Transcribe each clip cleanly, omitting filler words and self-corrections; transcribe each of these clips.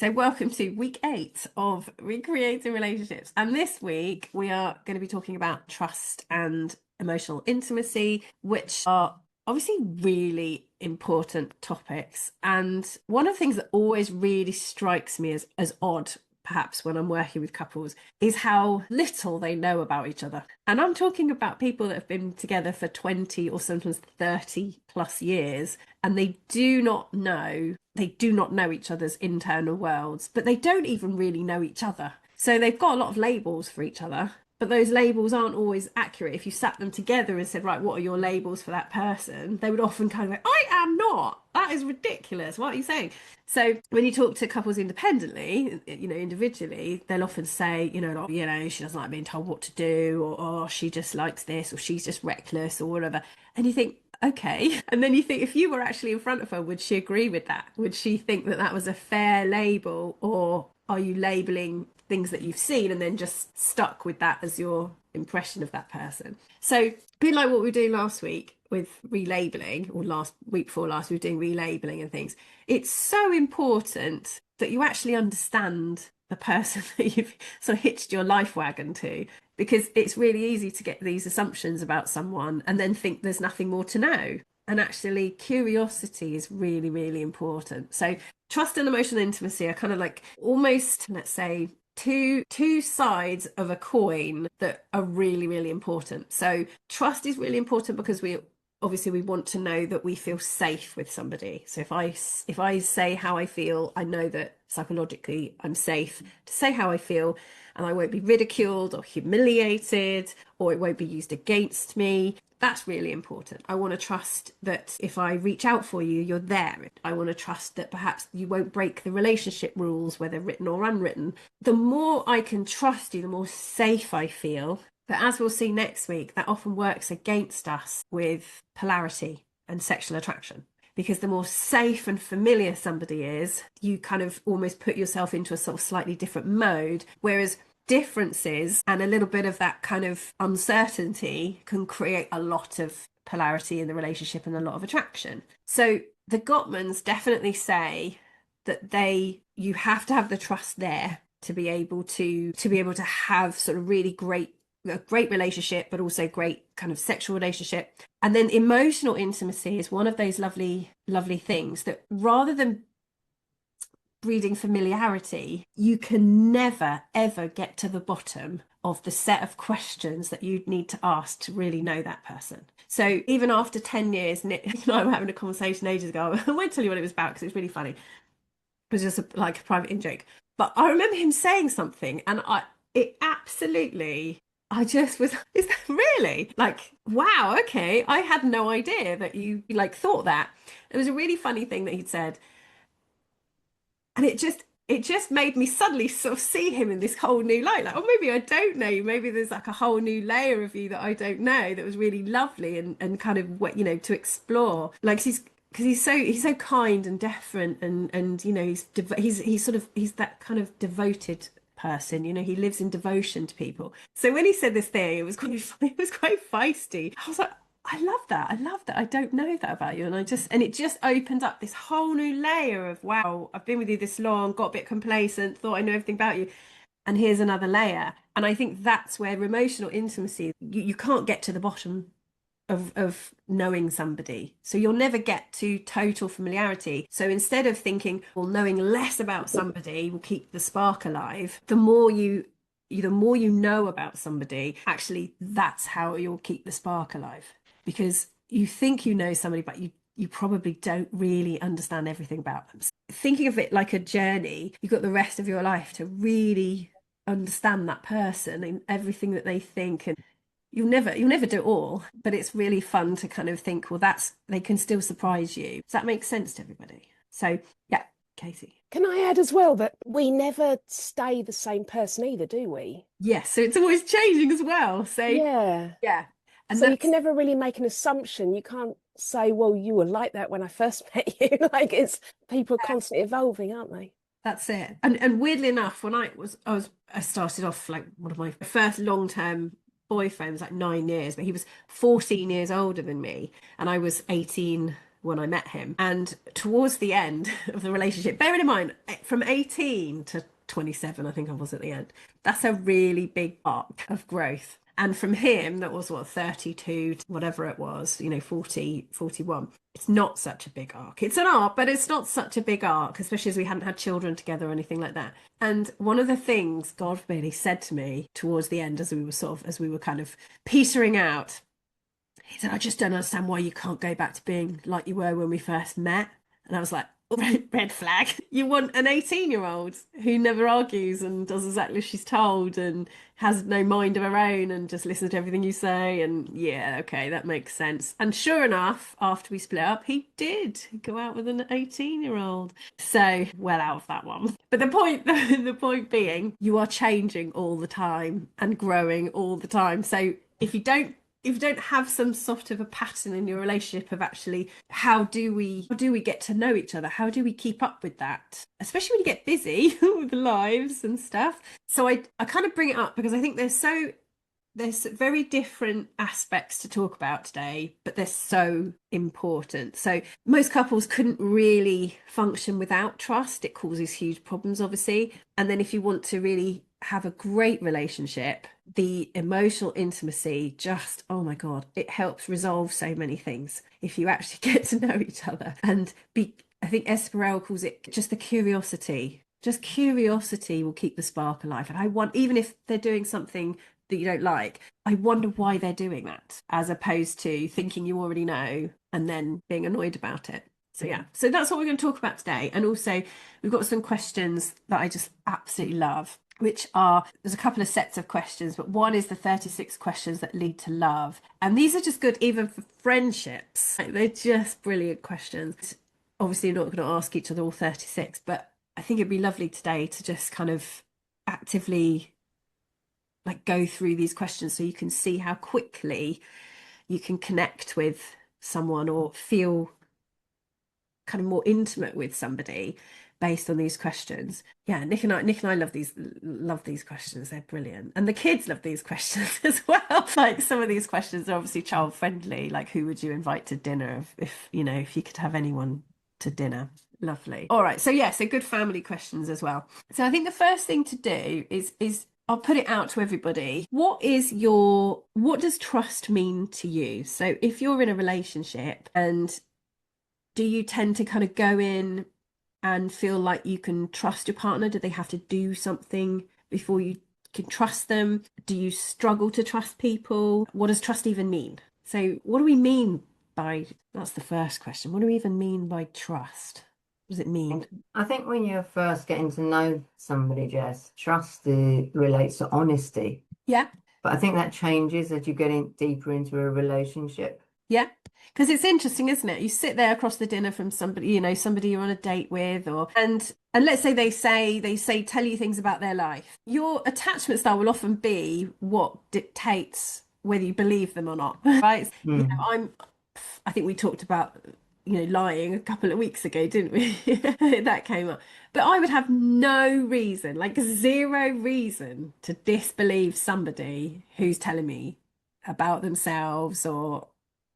So, welcome to week 8 of Recreating Relationships. And this week, we are going to be talking about trust and emotional intimacy, which are obviously really important topics. And one of the things that always really strikes me as odd, perhaps when I'm working with couples, is how little they know about each other. And I'm talking about people that have been together for 20 or sometimes 30 plus years, and they do not know each other's internal worlds, but they don't even really know each other. So they've got a lot of labels for each other, but those labels aren't always accurate. If you sat them together and said, right, what are your labels for that person? They would often kind of go, I am not. That is ridiculous. What are you saying? So when you talk to couples independently, individually, they'll often say, she doesn't like being told what to do, or oh, she just likes this, or she's just reckless, or whatever. And you think, okay. And then you think, if you were actually in front of her, would she agree with that? Would she think that that was a fair label? Or are you labeling things that you've seen and then just stuck with that as your impression of that person? So, a bit like what we were doing last week with relabeling, or last week before last, we were doing relabeling and things. It's so important that you actually understand the person that you've sort of hitched your life wagon to, because it's really easy to get these assumptions about someone and then think there's nothing more to know. And actually, curiosity is really, really important. So trust and emotional intimacy are kind of like almost, let's say, two sides of a coin that are really, really important. So trust is really important because we want to know that we feel safe with somebody. So if I say how I feel, I know that psychologically I'm safe to say how I feel, and I won't be ridiculed or humiliated, or it won't be used against me. That's really important. I want to trust that if I reach out for you, you're there. I want to trust that perhaps you won't break the relationship rules, whether written or unwritten. The more I can trust you, the more safe I feel. But as we'll see next week, that often works against us with polarity and sexual attraction. Because the more safe and familiar somebody is, you kind of almost put yourself into a sort of slightly different mode. Whereas differences and a little bit of that kind of uncertainty can create a lot of polarity in the relationship and a lot of attraction. So the Gottmans definitely say that you have to have the trust there to be able to have sort of really a great relationship, but also great kind of sexual relationship. And then emotional intimacy is one of those lovely, lovely things that rather than breeding familiarity, you can never, ever get to the bottom of the set of questions that you'd need to ask to really know that person. So even after 10 years, Nick and I were having a conversation ages ago. I won't tell you what it was about because it's really funny. It was just like a private in-joke. But I remember him saying something, and I just was, is that really? Like, wow, okay. I had no idea that you like thought that. It was a really funny thing that he'd said. And it just made me suddenly sort of see him in this whole new light. Like, oh, maybe I don't know you. Maybe there's like a whole new layer of you that I don't know that was really lovely and kind of what, to explore. Like because he's so kind and deferent and he's that kind of devoted person. He lives in devotion to people. So when he said this thing, it was quite funny, it was quite feisty. I was like, I love that. I love that. I don't know that about you. And it just opened up this whole new layer of, wow, I've been with you this long, got a bit complacent, thought I knew everything about you. And here's another layer. And I think that's where emotional intimacy, you can't get to the bottom of knowing somebody. So you'll never get to total familiarity. So instead of thinking, well, knowing less about somebody will keep the spark alive, the more you know about somebody, actually, that's how you'll keep the spark alive. Because you think you know somebody, but you probably don't really understand everything about them. So thinking of it like a journey, you've got the rest of your life to really understand that person and everything that they think. And you'll never do it all, but it's really fun to kind of think, well, they can still surprise you. Does that make sense to everybody? So yeah, Casey. Can I add as well that we never stay the same person either, do we? Yes, so it's always changing as well. So Yeah. yeah. And So you can that's never really make an assumption. You can't say, well, you were like that when I first met you. Like it's people are constantly evolving, aren't they? that's it. And weirdly enough, when I started off like one of my first long-term boyfriends, like 9 years, but he was 14 years older than me, and I was 18 when I met him. And towards the end of the relationship, bearing in mind, from 18 to 27, I think I was at the end, that's a really big arc of growth. And from him, that was what, 32 to whatever it was, 40, 41. It's not such a big arc. It's an arc, but it's not such a big arc, especially as we hadn't had children together or anything like that. And one of the things God really said to me towards the end, as we were kind of petering out, he said, I just don't understand why you can't go back to being like you were when we first met. And I was like, red flag. You want an 18-year-old who never argues and does exactly as she's told and has no mind of her own and just listens to everything you say. And yeah, okay, that makes sense. And sure enough, after we split up, he did go out with an 18-year-old. So well out of that one. But the point being, you are changing all the time and growing all the time. So if you don't have some sort of a pattern in your relationship of actually how do we get to know each other, how do we keep up with that, especially when you get busy with lives and stuff. So I kind of bring it up because I think there's very different aspects to talk about today, but they're so important. So most couples couldn't really function without trust. It causes huge problems, obviously. And then if you want to really have a great relationship, the emotional intimacy just, oh my God, it helps resolve so many things if you actually get to know each other and I think Esperel calls it just the curiosity. Just curiosity will keep the spark alive. And I want, even if they're doing something that you don't like, I wonder why they're doing that, as opposed to thinking you already know and then being annoyed about it. So yeah, so that's what we're going to talk about today. And also we've got some questions that I just absolutely love, which are, there's a couple of sets of questions, but one is the 36 questions that lead to love. And these are just good even for friendships. Like, they're just brilliant questions. Obviously, you're not going to ask each other all 36, but I think it'd be lovely today to just kind of actively like go through these questions so you can see how quickly you can connect with someone or feel kind of more intimate with somebody based on these questions. Yeah, Nick and I love these questions. They're brilliant. And the kids love these questions as well. Like some of these questions are obviously child friendly, like who would you invite to dinner if if you could have anyone to dinner. Lovely. All right. So yeah, so good family questions as well. So I think the first thing to do is I'll put it out to everybody. What does trust mean to you? So if you're in a relationship, and do you tend to kind of go in and feel like you can trust your partner? Do they have to do something before you can trust them? Do you struggle to trust people? What does trust even mean? So what do we mean that's the first question. What do we even mean by trust? What does it mean? I think when you're first getting to know somebody, Jess, trust relates to honesty. Yeah. But I think that changes as you get deeper into a relationship. Yeah. Because it's interesting, isn't it? You sit there across the dinner from somebody, somebody you're on a date with, and let's say they say tell you things about their life. Your attachment style will often be what dictates whether you believe them or not, right? I think we talked about lying a couple of weeks ago, didn't we? That came up. But I would have no reason, like zero reason, to disbelieve somebody who's telling me about themselves or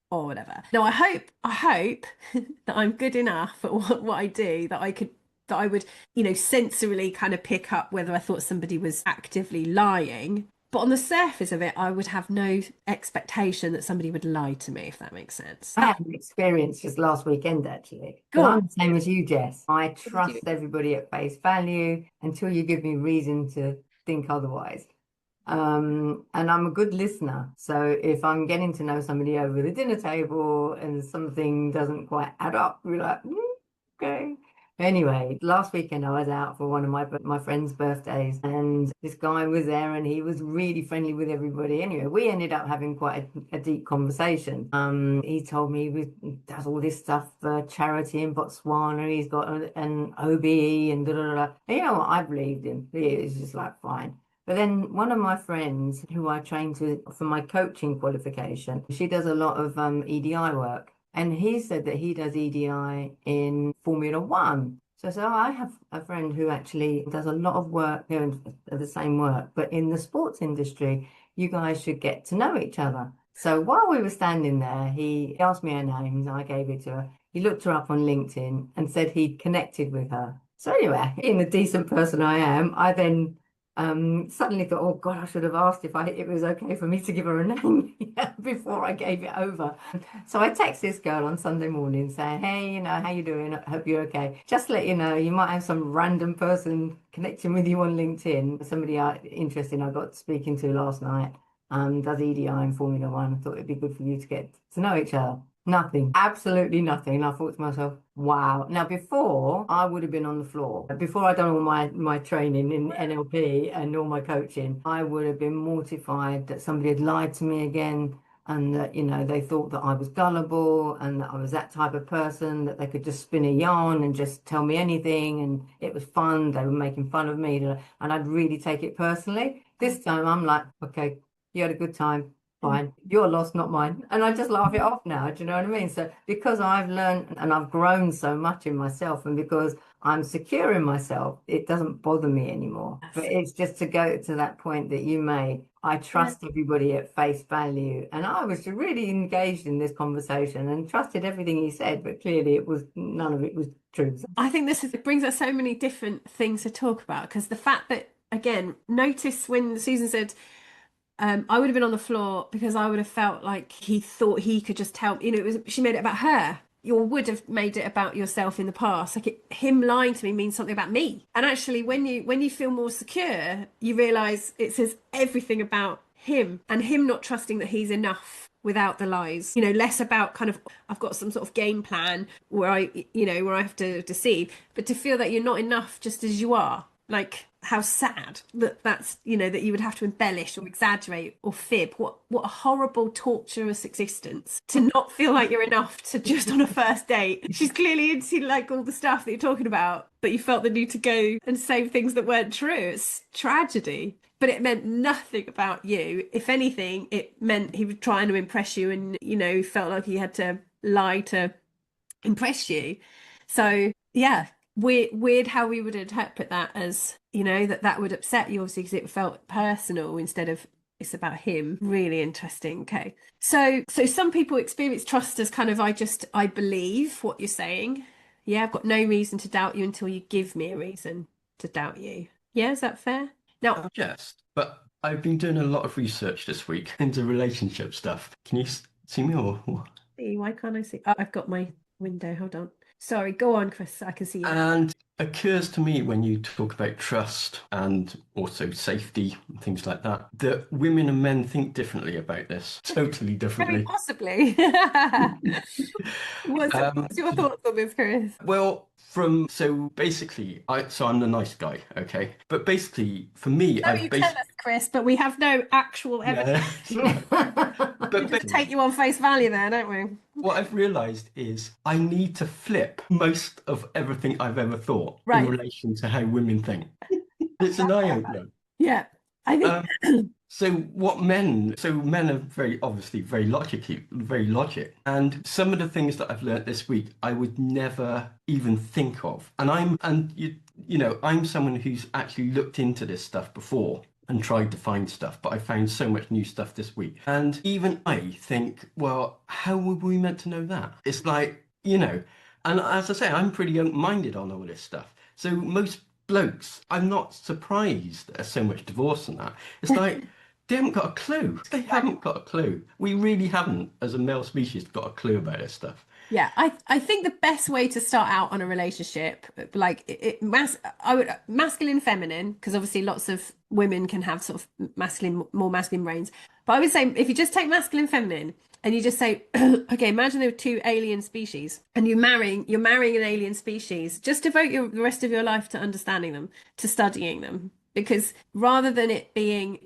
whatever. No, I hope that I'm good enough at what I do that I would, sensorily kind of pick up whether I thought somebody was actively lying. But on the surface of it, I would have no expectation that somebody would lie to me, if that makes sense. I had an experience just last weekend, actually. Go But on. I'm the same as you, Jess. I What did you trust do? everybody at face value until you give me reason to think otherwise. And I'm a good listener. So if I'm getting to know somebody over the dinner table and something doesn't quite add up, we're like, okay. Anyway, last weekend I was out for one of my friend's birthdays, and this guy was there, and he was really friendly with everybody. Anyway, we ended up having quite a deep conversation. He told me he does all this stuff for charity in Botswana. He's got an OBE and da da da. And you know what? I believed him. It was just like fine. But then one of my friends who I trained for my coaching qualification, she does a lot of EDI work. And he said that he does EDI in Formula One. So I have a friend who actually does a lot of work doing the same work, but in the sports industry, you guys should get to know each other. So while we were standing there, he asked me her name and I gave it to her. He looked her up on LinkedIn and said he'd connected with her. So anyway, being the decent person I am, I then suddenly thought, oh God, I should have asked if it was okay for me to give her a name before I gave it over. So I text this girl on Sunday morning saying, hey, how you doing? I hope you're okay. Just to let you know, you might have some random person connecting with you on LinkedIn. Somebody interesting I got speaking to last night. Does EDI in Formula One. I thought it'd be good for you to get to know each other. Nothing, absolutely nothing. And I thought to myself, wow. Now, before I would have been on the floor, before I'd done all my training in NLP and all my coaching, I would have been mortified that somebody had lied to me again and that, they thought that I was gullible and that I was that type of person that they could just spin a yarn and just tell me anything and it was fun. They were making fun of me and I'd really take it personally. This time I'm like, okay, you had a good time. Fine. Your loss, not mine. And I just laugh it off now. Do you know what I mean? So because I've learned and I've grown so much in myself and because I'm secure in myself, it doesn't bother me anymore. But it's just to go to that point that you made. I trust everybody at face value. And I was really engaged in this conversation and trusted everything he said, but clearly none of it was true. I think it brings us so many different things to talk about because the fact that, again, notice when Susan said, I would have been on the floor because I would have felt like he thought he could just tell, she made it about her. You would have made it about yourself in the past. Like him lying to me means something about me. And actually, when you feel more secure, you realise it says everything about him and him not trusting that he's enough without the lies. Less about kind of I've got some sort of game plan where I have to deceive, but to feel that you're not enough just as you are. Like how sad that's that you would have to embellish or exaggerate or fib. What a horrible torturous existence to not feel like you're enough to just on a first date. She's clearly into like all the stuff that you're talking about, but you felt the need to go and say things that weren't true. It's tragedy. But it meant nothing about you. If anything, it meant he was trying to impress you and he felt like he had to lie to impress you. So yeah, weird how we would interpret that as that would upset you, obviously, because it felt personal instead of it's about him. Really interesting. Okay, so some people experience trust as kind of I believe what you're saying. Yeah, I've got no reason to doubt you until you give me a reason to doubt you. Yeah, is that fair? Now, yes, but I've been doing a lot of research this week into relationship stuff. Can you see me or what? why can't I see? Oh, I've got my window. Hold on. Sorry, go on, Chris. I can see you. And it occurs to me when you talk about trust and also safety and things like that women and men think differently about this, totally differently. Very possibly. What's your thoughts on this, Chris? Well, so basically, I'm the nice guy, okay? But basically, for me, No, you tell us, Chris, but we have no actual evidence. But we just take you on face value there, don't we? What I've realised is I need to flip most of everything I've ever thought in relation to how women think. It's an eye-opener. Yeah, I think. So men are very obviously very logic. And some of the things that I've learned this week, I would never even think of. And I'm someone who's actually looked into this stuff before and tried to find stuff, but I found so much new stuff this week. And even I think, well, how were we meant to know that? It's like, and as I say, I'm pretty open-minded on all this stuff. So most blokes, I'm not surprised there's so much divorce and that. It's like, they haven't got a clue. They haven't got a clue. We really haven't, as a male species, got a clue about this stuff. Yeah, I think the best way to start out on a relationship, like masculine, feminine, because obviously lots of women can have sort of more masculine brains. But I would say if you just take masculine, feminine, and you just say, okay, imagine there were two alien species, and you're marrying an alien species. Just devote the rest of your life to understanding them, to studying them, because rather than it being,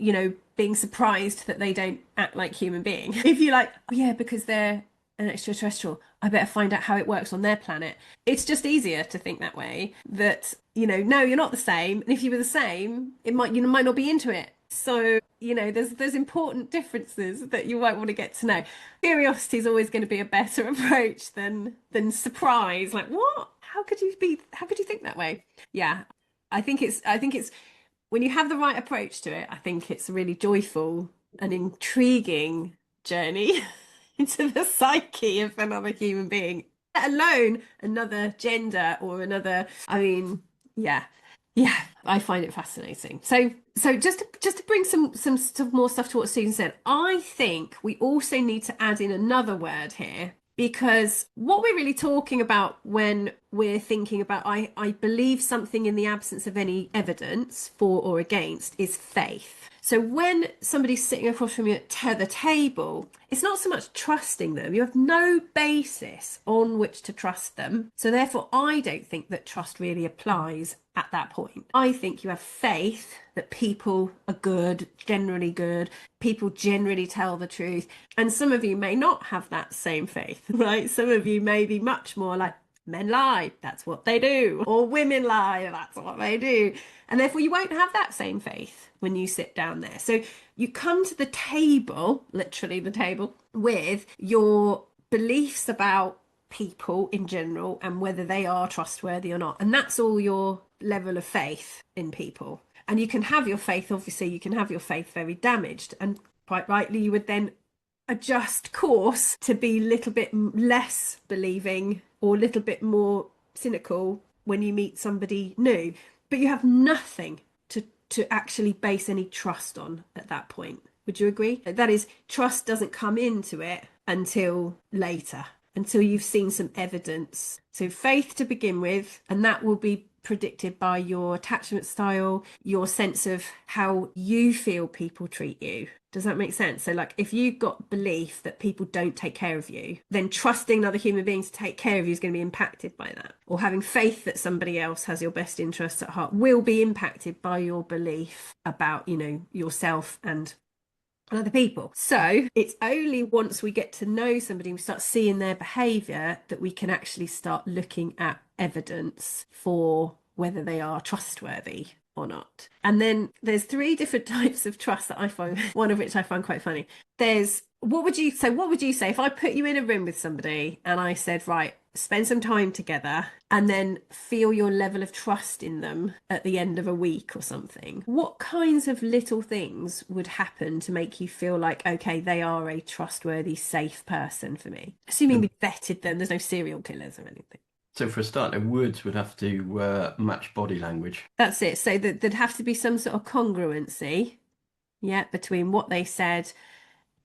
being surprised that they don't act like human beings, if you're like, oh yeah, because they're an extraterrestrial, I better find out how it works on their planet. It's just easier to think that way, that, no, you're not the same. And if you were the same, you might not be into it. So, there's important differences that you might want to get to know. Curiosity is always going to be a better approach than surprise. Like, what? How could you think that way? Yeah. I think it's when you have the right approach to it, I think it's really joyful and intriguing journey into the psyche of another human being, let alone another gender or another. I mean, yeah. Yeah, I find it fascinating. So just to bring some stuff, more stuff to what Susan said, I think we also need to add in another word here, because what we're really talking about when we're thinking about I believe something in the absence of any evidence for or against is faith. So when somebody's sitting across from you at the table, it's not so much trusting them. You have no basis on which to trust them. So therefore, I don't think that trust really applies at that point. I think you have faith that people are good, people generally tell the truth. And some of you may not have that same faith, right? Some of you may be much more like, men lie, that's what they do. Or women lie, that's what they do. And therefore you won't have that same faith when you sit down there. So you come to the table, literally the table, with your beliefs about people in general and whether they are trustworthy or not. And that's all your level of faith in people. And you can have your faith, obviously, you can have your faith very damaged. And quite rightly, you would then adjust course to be a little bit less believing or a little bit more cynical when you meet somebody new. But you have nothing to actually base any trust on at that point. Would you agree? That is, trust doesn't come into it until later, until you've seen some evidence. So faith to begin with, and that will be predicted by your attachment style, your sense of how you feel people treat you. Does that make sense? So like if you've got belief that people don't take care of you, then trusting another human being to take care of you is going to be impacted by that. Or having faith that somebody else has your best interests at heart will be impacted by your belief about, you know, yourself and other people. So it's only once we get to know somebody, we start seeing their behavior, that we can actually start looking at evidence for whether they are trustworthy or not. And then there's 3 different types of trust that I find, one of which I find quite funny. There's, what would you say if I put you in a room with somebody and I said, right, spend some time together and then feel your level of trust in them at the end of a week or something? What kinds of little things would happen to make you feel like, okay, they are a trustworthy, safe person for me? Assuming we vetted them, there's no serial killers or anything. So for a start, their words would have to match body language. That's it. So there'd have to be some sort of congruency, yeah, between what they said,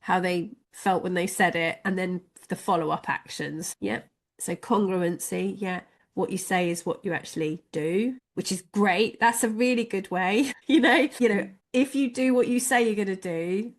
how they felt when they said it, and then the follow-up actions. Yeah. So congruency, yeah. What you say is what you actually do, which is great. That's a really good way. You know, if you do what you say you're going to do,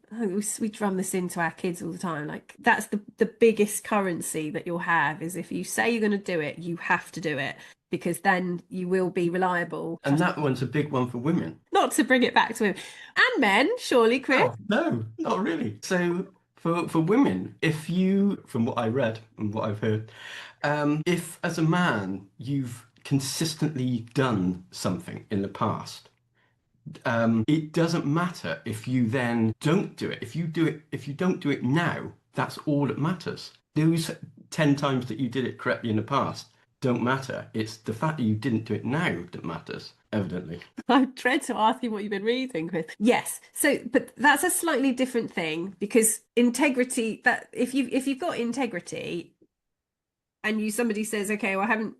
we drum this into our kids all the time. Like that's the biggest currency that you'll have, is if you say you're going to do it, you have to do it, because then you will be reliable. And that one's a big one for women. Not to bring it back to women. And men, surely, Chris? Oh, no, not really. So for women, if you, from what I read and what I've heard, if as a man you've consistently done something in the past, it doesn't matter if you then don't do it. If you don't do it now, that's all that matters. Those 10 times that you did it correctly in the past don't matter. It's the fact that you didn't do it now that matters, evidently. I dread to ask you what you've been reading, Chris. Yes. So, but that's a slightly different thing, because integrity, that if you've got integrity and somebody says, okay, well, I haven't,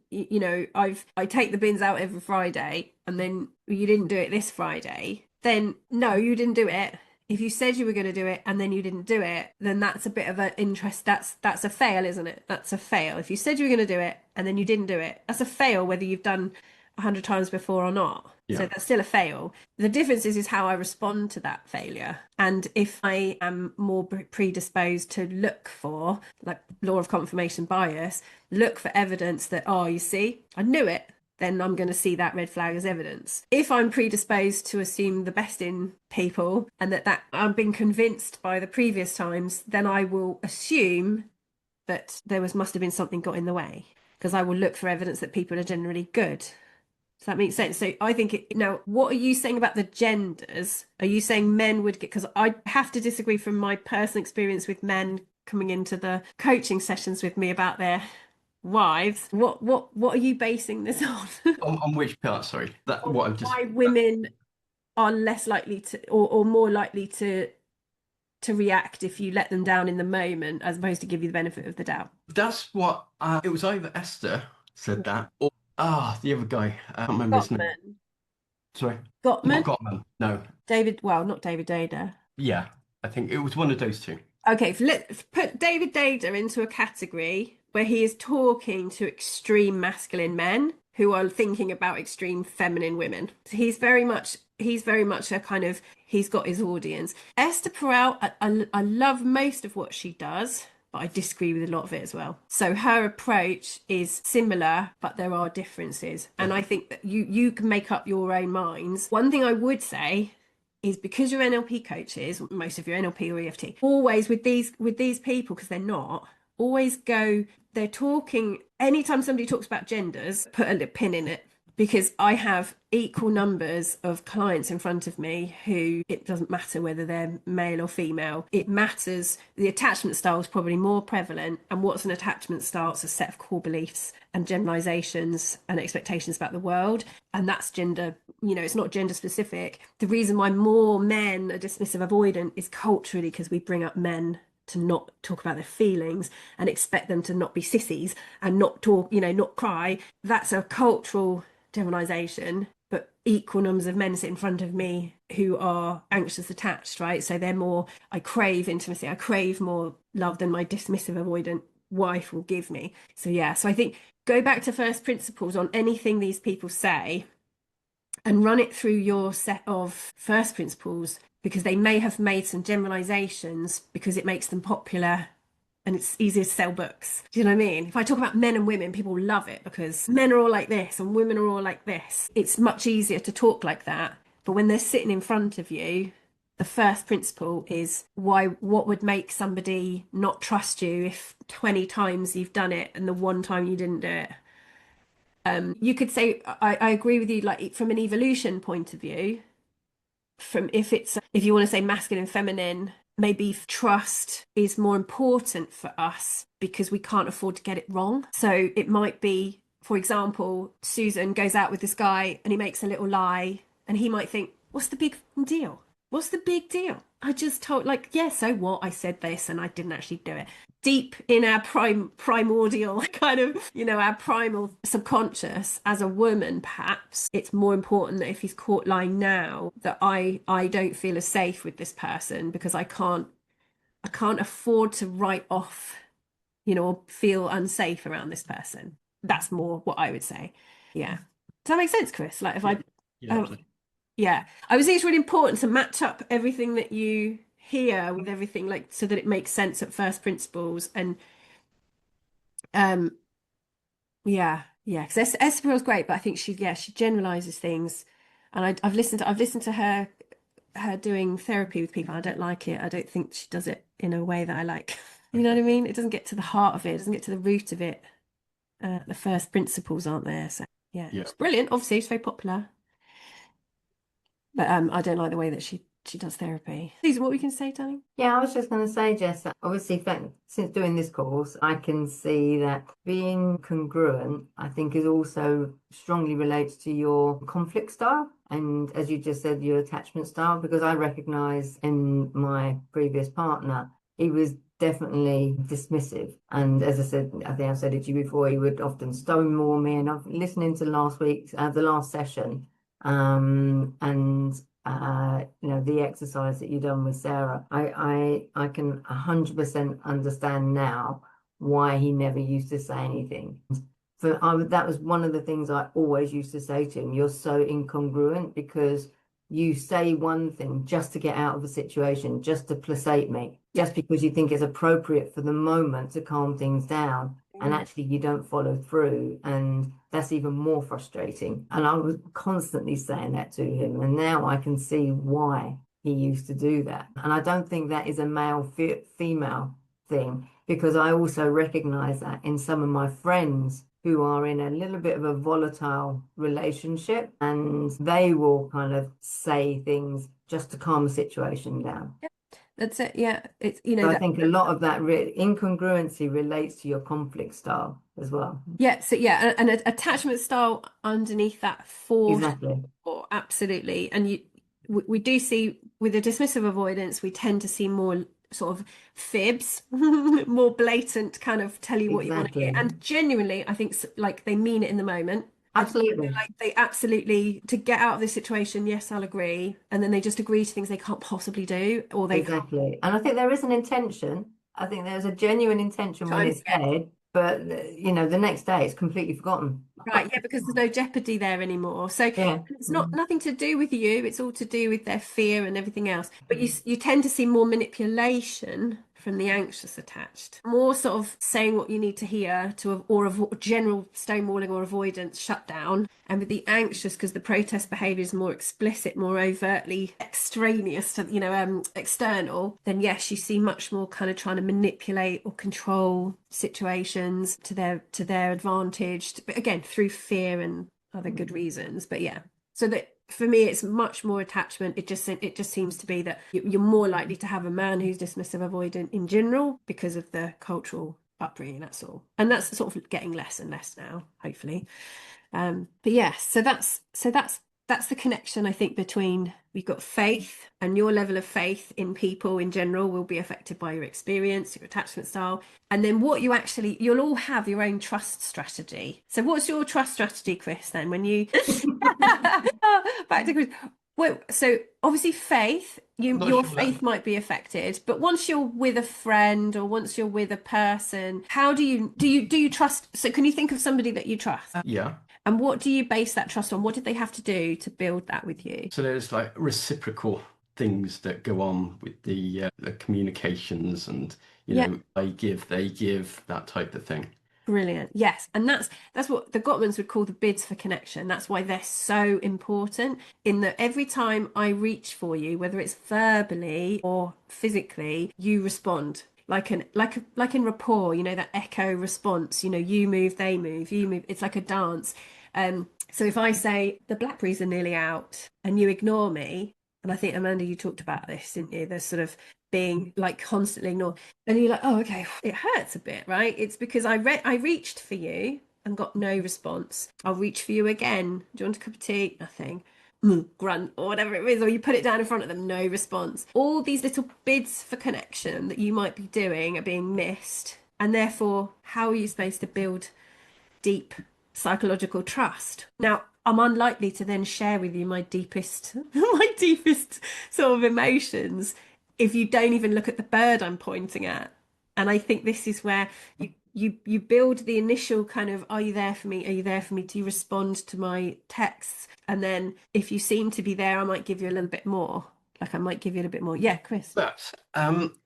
I take the bins out every Friday, and then you didn't do it this Friday, then no, you didn't do it. If you said you were going to do it and then you didn't do it, then that's a bit of an interest. That's a fail, isn't it? That's a fail. If you said you were going to do it and then you didn't do it, that's a fail, whether you've done 100 times before or not. Yeah. So that's still a fail. The difference is how I respond to that failure. And if I am more predisposed to look for, like law of confirmation bias, look for evidence that, oh, you see, I knew it, then I'm going to see that red flag as evidence. If I'm predisposed to assume the best in people and that I've been convinced by the previous times, then I will assume that must have been something got in the way, because I will look for evidence that people are generally good. Does that make sense? So I think now, what are you saying about the genders? Are you saying men would get, because I have to disagree from my personal experience with men coming into the coaching sessions with me about their wives. What are you basing this on? On which part? Sorry, why women are less likely to, or more likely to to react if you let them down in the moment, as opposed to give you the benefit of the doubt. That's what it was. Either Esther said that, or the other guy. I can't remember his name. Gottman. Sorry, Gottman? not Gottman. No. David, well, not David Dada. Yeah, I think it was one of those two. Okay, so let's put David Dada into a category where he is talking to extreme masculine men who are thinking about extreme feminine women. He's very much a kind of, he's got his audience. Esther Perel, I love most of what she does, but I disagree with a lot of it as well. So her approach is similar, but there are differences. And I think that you can make up your own minds. One thing I would say is, because you're NLP coaches, most of your NLP or EFT, always with these people, because they're not, always go, they're talking, anytime somebody talks about genders, put a little pin in it, because I have equal numbers of clients in front of me who, it doesn't matter whether they're male or female, it matters. The attachment style is probably more prevalent, and what's an attachment style? It's a set of core beliefs and generalizations and expectations about the world, and that's gender, it's not gender specific. The reason why more men are dismissive avoidant is culturally, because we bring up men to not talk about their feelings and expect them to not be sissies and not talk, not cry. That's a cultural generalization. But equal numbers of men sit in front of me who are anxious attached, right? So they're more, I crave intimacy, I crave more love than my dismissive avoidant wife will give me. So I think go back to first principles on anything these people say and run it through your set of first principles, because they may have made some generalizations because it makes them popular and it's easier to sell books. Do you know what I mean? If I talk about men and women, people love it because men are all like this and women are all like this. It's much easier to talk like that. But when they're sitting in front of you, the first principle is what would make somebody not trust you if 20 times you've done it and the one time you didn't do it? You could say, I agree with you, like from an evolution point of view, if you want to say masculine and feminine, maybe trust is more important for us because we can't afford to get it wrong. So it might be, for example, Susan goes out with this guy and he makes a little lie and he might think, what's the big deal? What's the big deal? I just told, so what? I said this and I didn't actually do it. Deep in our primordial kind of, our primal subconscious as a woman, perhaps it's more important that if he's caught lying now, that I don't feel as safe with this person because I can't afford to write off, or feel unsafe around this person. That's more what I would say. Yeah. Does that make sense, Chris? Like if I would say it's really important to match up everything that you hear with everything, so that it makes sense at first principles. And because Esther is great, but I think she generalizes things, and I've listened to her doing therapy with people. I don't like it. I don't think she does it in a way that I like. You know what I mean? It doesn't get to the heart of it. It doesn't get to the root of it. The first principles aren't there. So it's brilliant. Obviously, it's very popular. But I don't like the way that she does therapy. These are what we can say, darling. Yeah, I was just going to say, Jess, that obviously, since doing this course, I can see that being congruent, I think, is also strongly relates to your conflict style. And as you just said, your attachment style, because I recognize in my previous partner, he was definitely dismissive. And as I said, I think I've said it to you before, he would often stonewall me. And I've listening to the last session, the exercise that you've done with Sarah, I can 100% understand now why he never used to say anything. That was one of the things I always used to say to him. You're so incongruent because you say one thing just to get out of a situation, just to placate me, just because you think it's appropriate for the moment to calm things down. And actually you don't follow through, and that's even more frustrating. And I was constantly saying that to him, and now I can see why he used to do that. And I don't think that is a male female thing, because I also recognize that in some of my friends who are in a little bit of a volatile relationship, and they will kind of say things just to calm the situation down. That's it. Yeah, it's So I think a lot of that incongruency relates to your conflict style as well. Yeah. So and an attachment style underneath that for Exactly. Absolutely. And we do see with the dismissive avoidance, we tend to see more sort of fibs, more blatant kind of tell you what you want to hear. Exactly. And genuinely, I think like they mean it in the moment. Absolutely. Like they absolutely, to get out of this situation, yes, I'll agree. And then they just agree to things they can't possibly do, or they can't. Exactly. And I think there is an intention. I think there's a genuine intention when it's said, but you know, the next day it's completely forgotten. Right, yeah, because there's no jeopardy there anymore. So Yeah. it's not nothing to do with you. It's all to do with their fear and everything else. But you tend to see more manipulation from the anxious attached, more sort of saying what you need to hear or general stonewalling or avoidance shutdown. And with the anxious, because the protest behaviour is more explicit, more overtly extraneous to, external, then yes, you see much more kind of trying to manipulate or control situations to their advantage, but again through fear and other good reasons. But yeah, so that for me it's much more attachment. It just seems to be that you're more likely to have a man who's dismissive avoidant in general because of the cultural upbringing, that's all. And that's sort of getting less and less now, hopefully. But yes, so that's the connection, I think, between we've got faith, and your level of faith in people in general will be affected by your experience, your attachment style, and then what you'll all have your own trust strategy. So what's your trust strategy, Chris, then, when you back to Chris? Well, so obviously faith, your faith might be affected, but once you're with a friend or once you're with a person, how do you trust? So can you think of somebody that you trust? Yeah. And what do you base that trust on? What did they have to do to build that with you? So there's like reciprocal things that go on with the communications, and they give, that type of thing. Brilliant. Yes. And that's what the Gottmans would call the bids for connection. That's why they're so important, in that every time I reach for you, whether it's verbally or physically, you respond. Like in rapport, that echo response, you move, they move, you move. It's like a dance. So if I say the blackberries are nearly out and you ignore me, and I think, Amanda, you talked about this, didn't you? There's sort of being like constantly ignored, and you're like, oh, okay, it hurts a bit, right? It's because I reached for you and got no response. I'll reach for you again. Do you want a cup of tea? Nothing. Grunt or whatever it is, or you put it down in front of them, no response. All these little bids for connection that you might be doing are being missed, and therefore, how are you supposed to build deep psychological trust? Now, I'm unlikely to then share with you my deepest sort of emotions if you don't even look at the bird I'm pointing at. And I think this is where you build the initial kind of, are you there for me? Are you there for me? Do you respond to my texts? And then if you seem to be there, I might give you a little bit more. Like I might give you a little bit more. Yeah, Chris. But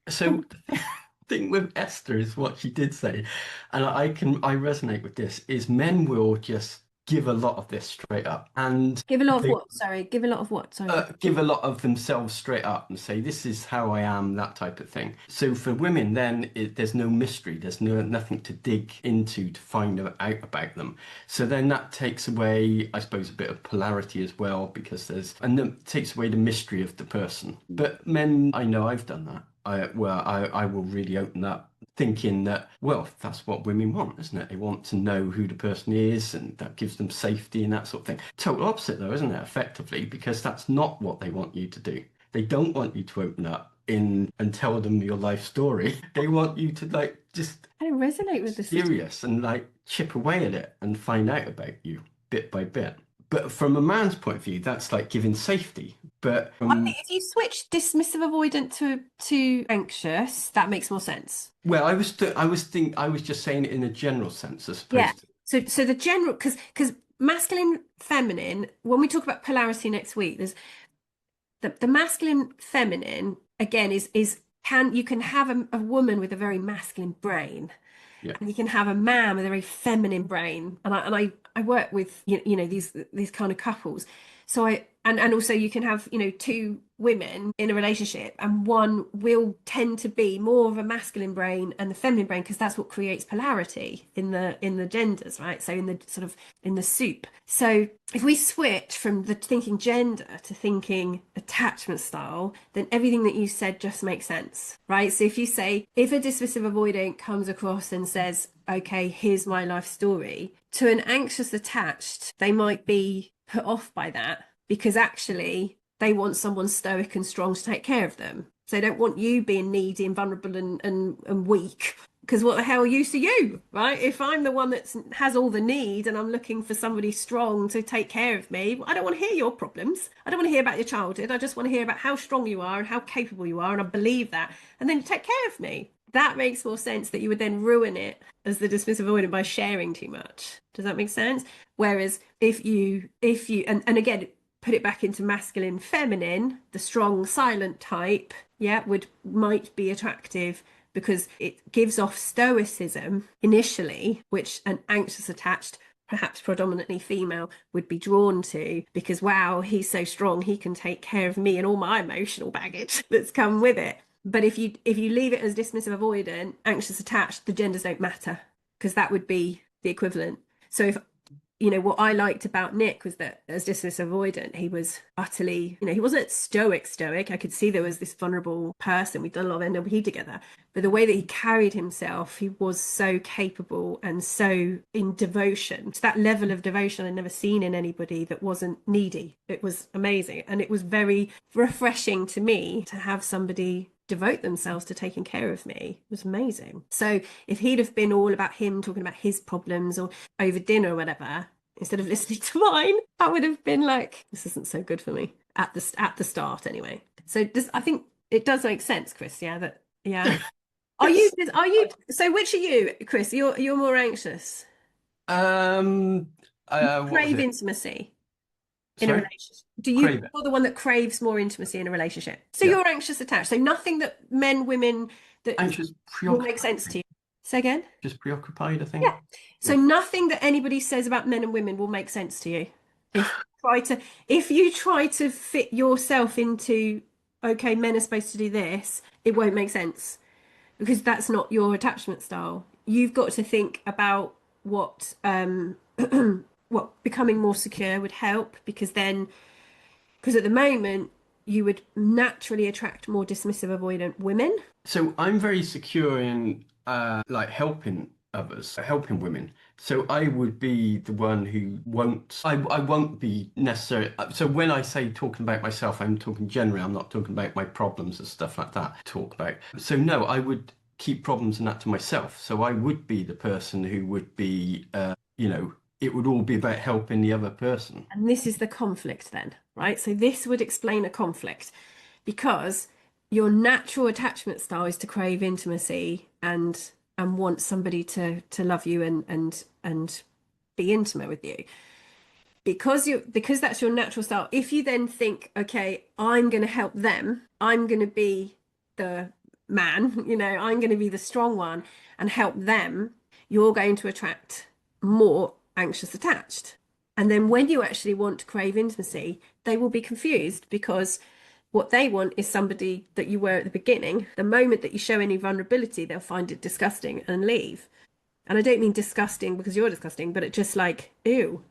so the thing with Esther is what she did say, and I resonate with this, is men will just give a lot of this straight up, and give a lot of what? Sorry, give a lot of what? Sorry, give a lot of themselves straight up and say, this is how I am, that type of thing. So for women, then there's no mystery, there's nothing to dig into to find out about them. So then that takes away, I suppose, a bit of polarity as well, because that takes away the mystery of the person. But men, I know I've done that. I will really open up, thinking that, well, that's what women want, isn't it? They want to know who the person is, and that gives them safety and that sort of thing. Total opposite, though, isn't it? Effectively, because that's not what they want you to do. They don't want you to open up and tell them your life story. They want you to just I resonate with this. Serious and chip away at it and find out about you bit by bit. But from a man's point of view, that's like giving safety. But I think if you switch dismissive avoidant to anxious, that makes more sense. Well, I was just saying it in a general sense, as opposed to. So the general, because masculine, feminine. When we talk about polarity next week, there's the masculine, feminine again is you can have a woman with a very masculine brain. Yeah. And you can have a man with a very feminine brain, and I work with these kind of couples. So and also you can have two women in a relationship, and one will tend to be more of a masculine brain and the feminine brain, because that's what creates polarity in the genders, right? So in the soup. So if we switch from the thinking gender to thinking attachment style, then everything that you said just makes sense, right? So if you say, if a dismissive avoidant comes across and says, okay, here's my life story, to an anxious attached, they might be put off by that, because actually they want someone stoic and strong to take care of them. So I don't want you being needy and vulnerable and weak. Because what the hell use are you, right? If I'm the one that has all the need and I'm looking for somebody strong to take care of me, I don't want to hear your problems. I don't want to hear about your childhood. I just want to hear about how strong you are and how capable you are. And I believe that. And then you take care of me. That makes more sense that you would then ruin it as the dismissive avoidant by sharing too much. Does that make sense? Whereas if you, and again, put it back into masculine, feminine, the strong, silent type, yeah, might be attractive because it gives off stoicism initially, which an anxious attached, perhaps predominantly female, would be drawn to because, wow, he's so strong, he can take care of me and all my emotional baggage that's come with it. But if you leave it as dismissive avoidant, anxious attached, the genders don't matter because that would be the equivalent. So if what I liked about Nick was that as dismissive avoidant, he was utterly, he wasn't stoic. I could see there was this vulnerable person. We'd done a lot of NLP together. But the way that he carried himself, he was so capable and so in devotion. To that level of devotion I'd never seen in anybody that wasn't needy. It was amazing. And it was very refreshing to me to have somebody devote themselves to taking care of me. It was amazing. So if he'd have been all about him talking about his problems or over dinner or whatever, instead of listening to mine, I would have been like, this isn't so good for me at the start anyway. So I think it does make sense, Chris. Yeah. Are you so which are you, Chris? You're more anxious. What was Crave it? intimacy in a Sorry? relationship. Crave it. You're the one that craves more intimacy in a relationship. So Yeah. you're anxious attached. So nothing that women that Anxious, will make sense to you. Say again? just preoccupied, I think. Yeah. So nothing that anybody says about men and women will make sense to you. If you try to fit yourself into, okay, men are supposed to do this, it won't make sense because that's not your attachment style. You've got to think about what what becoming more secure would help because at the moment you would naturally attract more dismissive avoidant women. So I'm very secure in like helping others, helping women. So I would be the one who I won't be necessarily. So when I say talking about myself, I'm talking generally. I'm not talking about my problems and stuff like that. Talk about. So no, I would keep problems and that to myself. So I would be the person who would be, it would all be about helping the other person. And this is the conflict then, right? So this would explain a conflict because your natural attachment style is to crave intimacy and want somebody to love you and be intimate with you. Because that's your natural style. If you then think, okay, I'm going to help them, I'm going to be the man, I'm going to be the strong one and help them, you're going to attract more anxious attached. And then when you actually want to crave intimacy, they will be confused because what they want is somebody that you were at the beginning. The moment that you show any vulnerability, they'll find it disgusting and leave. And I don't mean disgusting because you're disgusting, but it's just like, ew.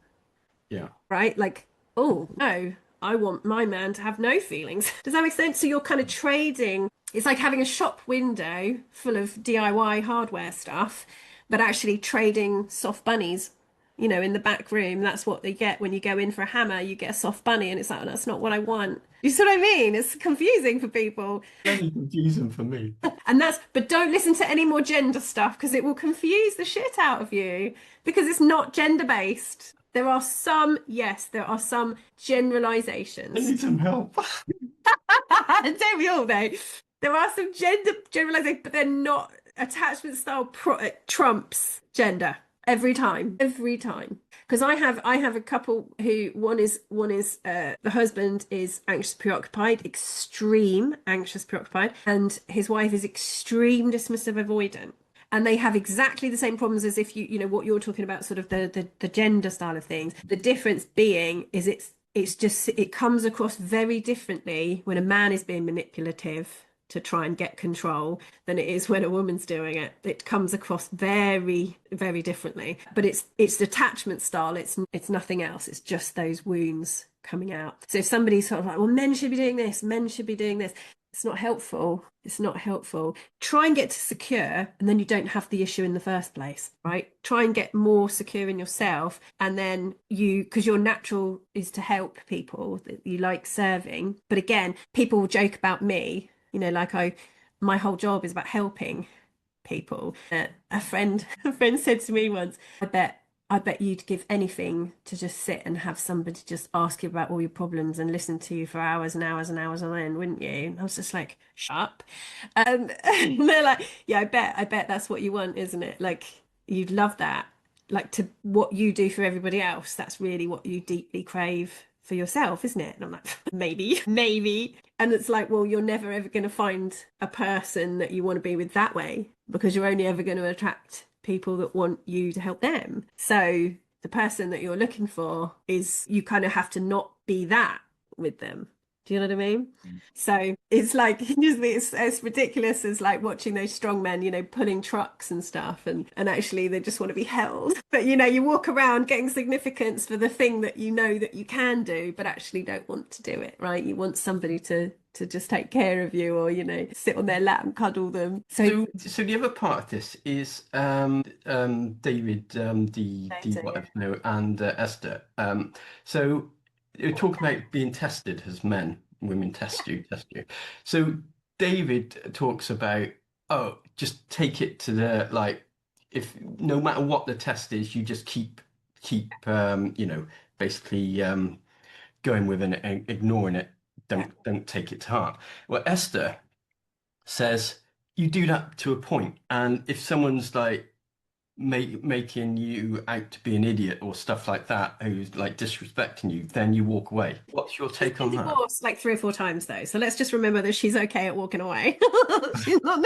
Yeah. Right? Like, oh, no, I want my man to have no feelings. Does that make sense? So you're kind of trading. It's like having a shop window full of DIY hardware stuff, but actually trading soft bunnies in the back room. That's what they get when you go in for a hammer. You get a soft bunny, and it's like, oh, that's not what I want. You see what I mean? It's confusing for people. Very confusing for me. But don't listen to any more gender stuff because it will confuse the shit out of you because it's not gender based. There are some generalizations. I need some help. Don't we all though? There are some gender generalizations, but they're not. Attachment style trumps gender. Every time. Because I have a couple who one is the husband is anxious preoccupied, extreme anxious preoccupied, and his wife is extreme dismissive avoidant. And they have exactly the same problems as if what you're talking about, sort of the gender style of things. The difference being is it comes across very differently when a man is being manipulative to try and get control than it is when a woman's doing it. It comes across very, very differently. But it's the attachment style. It's nothing else. It's just those wounds coming out. So if somebody's sort of like, well, men should be doing this, men should be doing this. It's not helpful. It's not helpful. Try and get to secure, and then you don't have the issue in the first place, right? Try and get more secure in yourself, and then because your natural is to help people, that you like serving. But again, people will joke about me You know, like my whole job is about helping people. A friend said to me once, I bet you'd give anything to just sit and have somebody just ask you about all your problems and listen to you for hours and hours and hours on end, wouldn't you? And I was just like, shut up. And they're like, yeah, I bet that's what you want, isn't it? Like, you'd love that. Like, to what you do for everybody else, that's really what you deeply crave for yourself, isn't it? And I'm like, maybe. And it's like, well, you're never ever going to find a person that you want to be with that way, because you're only ever going to attract people that want you to help them. So the person that you're looking for is, you kind of have to not be that with them. Do you know what I mean? So it's like, it's ridiculous as like watching those strong men, you know, pulling trucks and stuff, and actually they just want to be held. But you know, you walk around getting significance for the thing that you know that you can do, but actually don't want to do it, right? You want somebody to just take care of you, or, you know, sit on their lap and cuddle them. So the other part of this is David, the whatever, no, and Esther. So you're talking about being tested as men. Women test you. So David talks about, oh, just take it to the, like, if no matter what the test is, you just keep you know, basically going with it and ignoring it. Don't take it to heart. Well, Esther says you do that to a point, and if someone's like making you out to be an idiot or stuff like that, who's like disrespecting you, then you walk away. What's your take on that? Divorced like 3 or 4 times though, so let's just remember that she's okay at walking away. She's not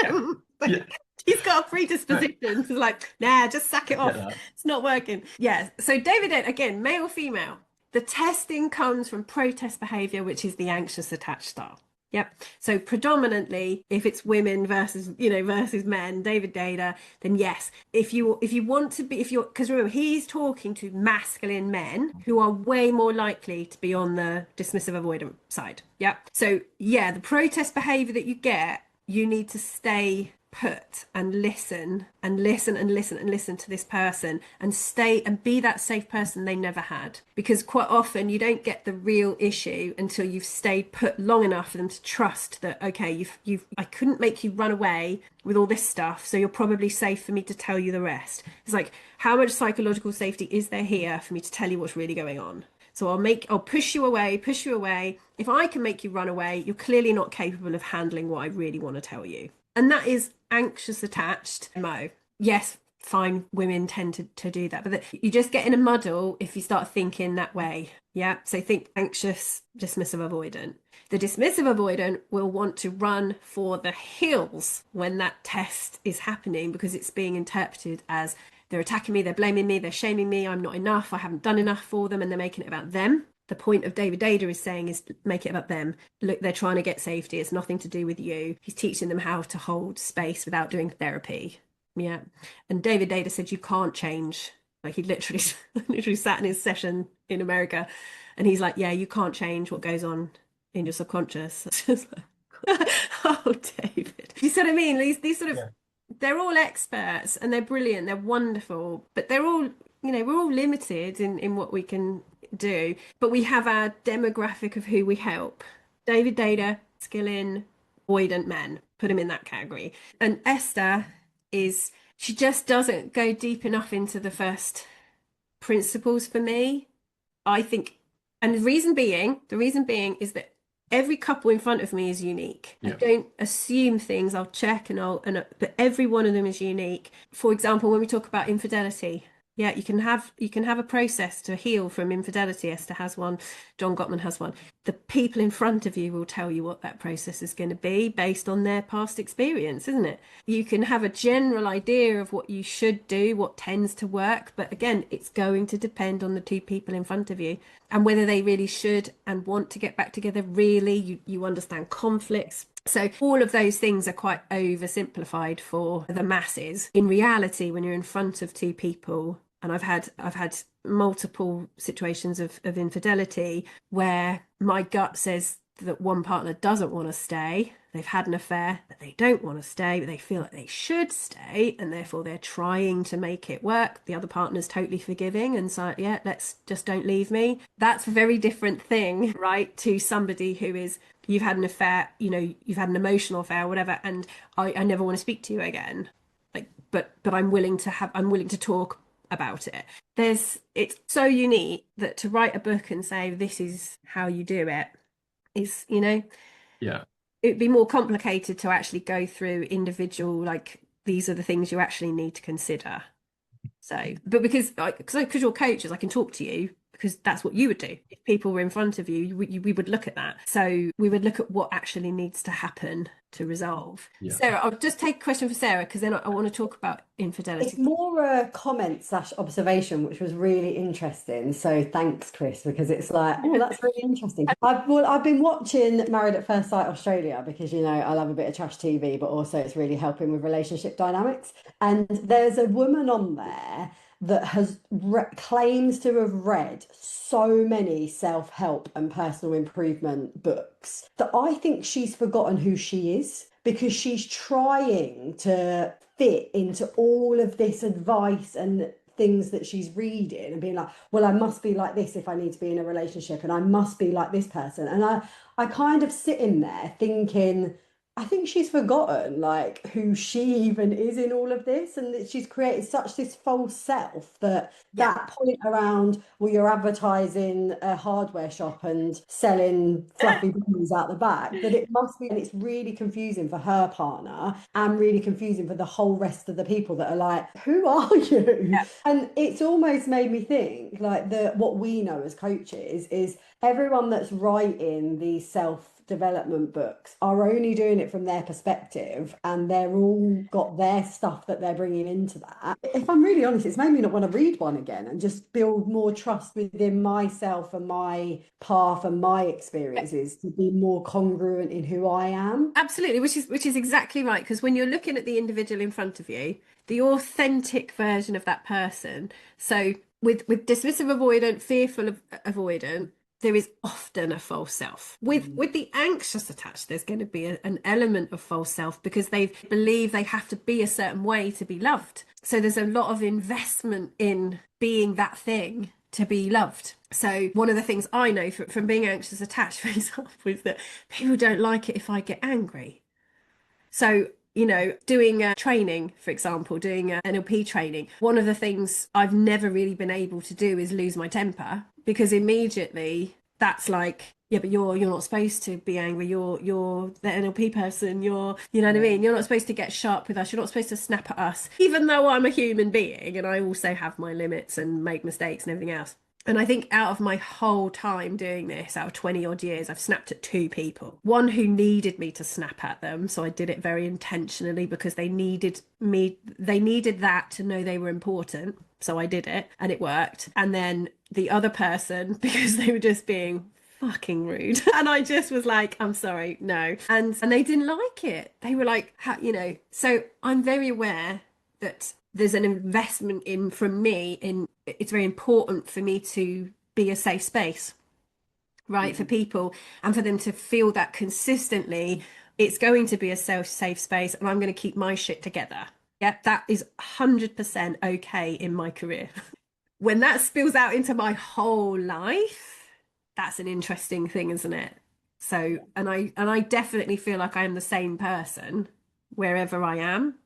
She's got a predisposition to like, nah, just sack it off. It's not working. Yeah. So David, again, male or female, the testing comes from protest behavior, which is the anxious attached style. Yep. So predominantly, if it's women versus men, David Data, then yes. If you want to be, because remember, he's talking to masculine men who are way more likely to be on the dismissive avoidant side. Yep. So yeah, the protest behavior that you get, you need to stay put and listen to this person, and stay and be that safe person they never had, because quite often you don't get the real issue until you've stayed put long enough for them to trust that, okay, I couldn't make you run away with all this stuff, so you're probably safe for me to tell you the rest. It's like, how much psychological safety is there here for me to tell you what's really going on? So I'll push you away. If I can make you run away, you're clearly not capable of handling what I really want to tell you. And that is anxious attached MO. Yes, fine, women tend to do that, but you just get in a muddle if you start thinking that way. Yeah, so think anxious, dismissive avoidant. The dismissive avoidant will want to run for the hills when that test is happening, because it's being interpreted as they're attacking me, they're blaming me, they're shaming me, I'm not enough, I haven't done enough for them, and they're making it about them. The point of David Data is saying is make it about them. Look, they're trying to get safety. It's nothing to do with you. He's teaching them how to hold space without doing therapy. Yeah. And David Data said you can't change. Like, he literally sat in his session in America, and he's like, yeah, you can't change what goes on in your subconscious. It's just like, oh, David. You see what I mean? These sort of, they're all experts and they're brilliant. They're wonderful, but they're all, you know, we're all limited in what we can do, but we have our demographic of who we help. David Data, skilling, avoidant men, put him in that category. And Esther she just doesn't go deep enough into the first principles for me, I think. And the reason being is that every couple in front of me is unique. I don't assume things. I'll check but every one of them is unique. For example, when we talk about infidelity, yeah, you can have a process to heal from infidelity. Esther has one, John Gottman has one. The people in front of you will tell you what that process is going to be based on their past experience, isn't it? You can have a general idea of what you should do, what tends to work, but again, it's going to depend on the two people in front of you and whether they really should and want to get back together. Really, you understand conflicts. So all of those things are quite oversimplified for the masses. In reality, when you're in front of two people, and I've had multiple situations of infidelity where my gut says that one partner doesn't want to stay, they've had an affair, that they don't want to stay, but they feel like they should stay, and therefore they're trying to make it work. The other partner's totally forgiving and so, yeah, let's just don't leave me. That's a very different thing, right, to somebody who is, you've had an affair, you know, you've had an emotional affair, whatever, and I never want to speak to you again. Like, but I'm willing to talk about it. It's so unique that to write a book and say this is how you do it is, you know, Yeah. it'd be more complicated to actually go through individual, like, these are the things you actually need to consider. So, but because you're coaches, I can talk to you because that's what you would do. If people were in front of you, we would look at that. So we would look at what actually needs to happen to resolve. Yeah. Sarah, I'll just take a question for Sarah because then I want to talk about infidelity. It's more a comment / observation, which was really interesting. So thanks, Chris, because it's like, oh, that's really interesting. I've been watching Married at First Sight Australia because, you know, I love a bit of trash TV, but also it's really helping with relationship dynamics. And there's a woman on there that has claims to have read so many self-help and personal improvement books that I think she's forgotten who she is, because she's trying to fit into all of this advice and things that she's reading and being like, well, I must be like this if I need to be in a relationship, and I must be like this person. And I kind of sit in there thinking, I think she's forgotten like who she even is in all of this, and that she's created such this false self that that point around, well, you're advertising a hardware shop and selling fluffy bunnies out the back, that it must be, and it's really confusing for her partner and really confusing for the whole rest of the people that are like, who are you? Yeah. And it's almost made me think like what we know as coaches is everyone that's writing these self-development books are only doing it from their perspective, and they're all got their stuff that they're bringing into that. If I'm really honest, it's made me not want to read one again and just build more trust within myself and my path and my experiences to be more congruent in who I am. Absolutely, which is exactly right, because when you're looking at the individual in front of you, the authentic version of that person, so with dismissive avoidant, fearful avoidant, there is often a false self. With the anxious attached, there's going to be an element of false self because they believe they have to be a certain way to be loved. So there's a lot of investment in being that thing to be loved. So one of the things I know from being anxious attached, for example, is that people don't like it if I get angry. So, you know, doing training, for example, doing NLP training, one of the things I've never really been able to do is lose my temper, because immediately that's like, yeah, but you're not supposed to be angry. You're the NLP person. You know what I mean? You're not supposed to get sharp with us. You're not supposed to snap at us, even though I'm a human being and I also have my limits and make mistakes and everything else. And I think out of my whole time doing this, out of 20 odd years, I've snapped at 2 people. One who needed me to snap at them. So I did it very intentionally because they needed me. They needed that to know they were important. So I did it and it worked. And then the other person, because they were just being fucking rude. And I just was like, I'm sorry, no. And they didn't like it. They were like, you know, so I'm very aware that there's an investment in from me in, it's very important for me to be a safe space, right, for people, and for them to feel that consistently it's going to be a safe space, and I'm going to keep my shit together. Yeah, that is 100% okay in my career. When that spills out into my whole life, that's an interesting thing, isn't it? So, and I definitely feel like I am the same person wherever I am.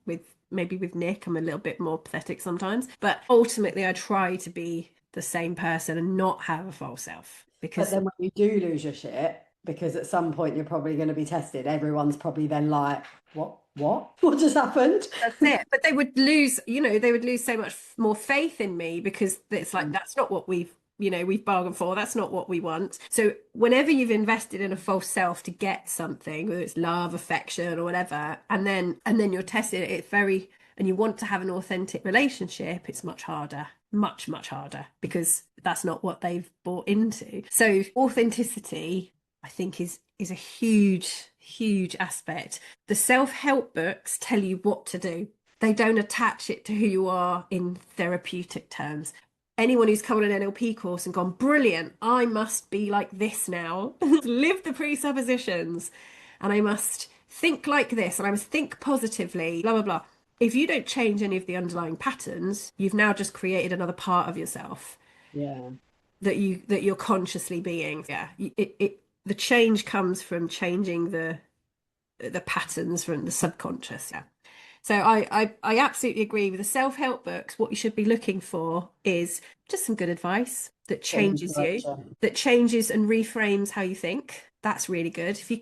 Maybe with Nick, I'm a little bit more pathetic sometimes, but ultimately I try to be the same person and not have a false self. Because But then when you do lose your shit, because at some point you're probably going to be tested, everyone's probably then like, what just happened? That's it. But they would lose, you know, they would lose so much more faith in me, because it's like, that's not what we've bargained for. That's not what we want. So whenever you've invested in a false self to get something, whether it's love, affection or whatever, and then you're tested, and you want to have an authentic relationship, it's much harder, much harder, because that's not what they've bought into. So authenticity, I think, is a huge aspect. The self-help books tell you what to do. They don't attach it to who you are in therapeutic terms. Anyone who's come on an NLP course and gone, brilliant, I must be like this now, live the presuppositions, and I must think like this and I must think positively, blah, blah, blah. If you don't change any of the underlying patterns, you've now just created another part of yourself Yeah. that you're consciously being. Yeah. The change comes from changing the patterns from the subconscious. Yeah. So I absolutely agree with the self-help books. What you should be looking for is just some good advice that changes you, that changes and reframes how you think. That's really good. If you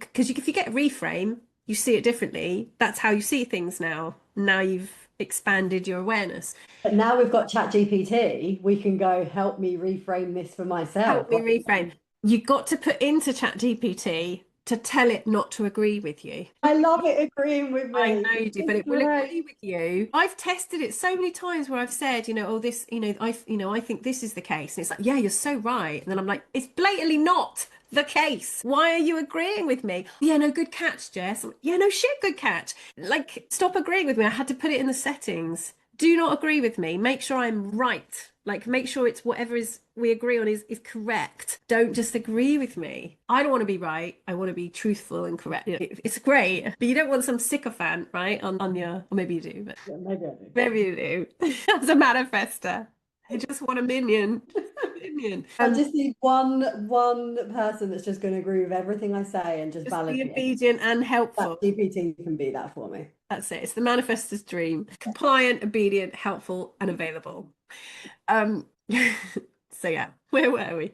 get a reframe, you see it differently. That's how you see things now. Now you've expanded your awareness. But now we've got ChatGPT, we can go, help me reframe this for myself. Help me reframe. You got to put into ChatGPT to tell it not to agree with you. I love it agreeing with me. I know you do, but it will agree with you. I've tested it so many times where I've said, oh, this, I think this is the case. And it's like, yeah, you're so right. And then I'm like, it's blatantly not the case. Why are you agreeing with me? Yeah, no, good catch, Jess. Yeah, no shit, good catch. Like, stop agreeing with me. I had to put it in the settings. Do not agree with me. Make sure I'm right. Like, make sure it's whatever we agree on is correct. Don't just agree with me. I don't want to be right. I want to be truthful and correct. It's great, but you don't want some sycophant, right? On your, or maybe you do, but Yeah, maybe I do. maybe you do. As a manifester, I just want a minion. I just need one person that's just going to agree with everything I say and just Just validate be it. obedient and helpful. GPT can be that for me. That's it. It's the manifestor's dream. Compliant, obedient, helpful, and available. So yeah, where were we?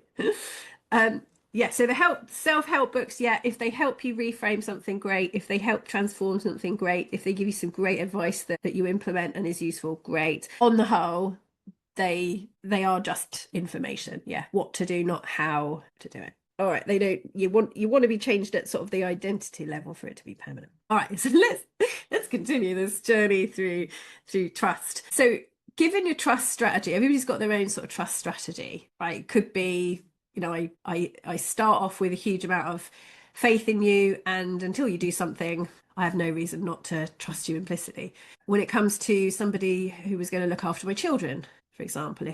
Yeah, so the self-help books, yeah, if they help you reframe something, great. If they help transform something, great. If they give you some great advice that you implement and is useful, great. On the whole, they are just information. Yeah, what to do, not how to do it. All right, they don't. You want to be changed at sort of the identity level for it to be permanent. All right, so let's continue this journey through trust. So, given your trust strategy, everybody's got their own sort of trust strategy, right? It could be, I start off with a huge amount of faith in you, and until you do something, I have no reason not to trust you implicitly. When it comes to somebody who was going to look after my children, for example,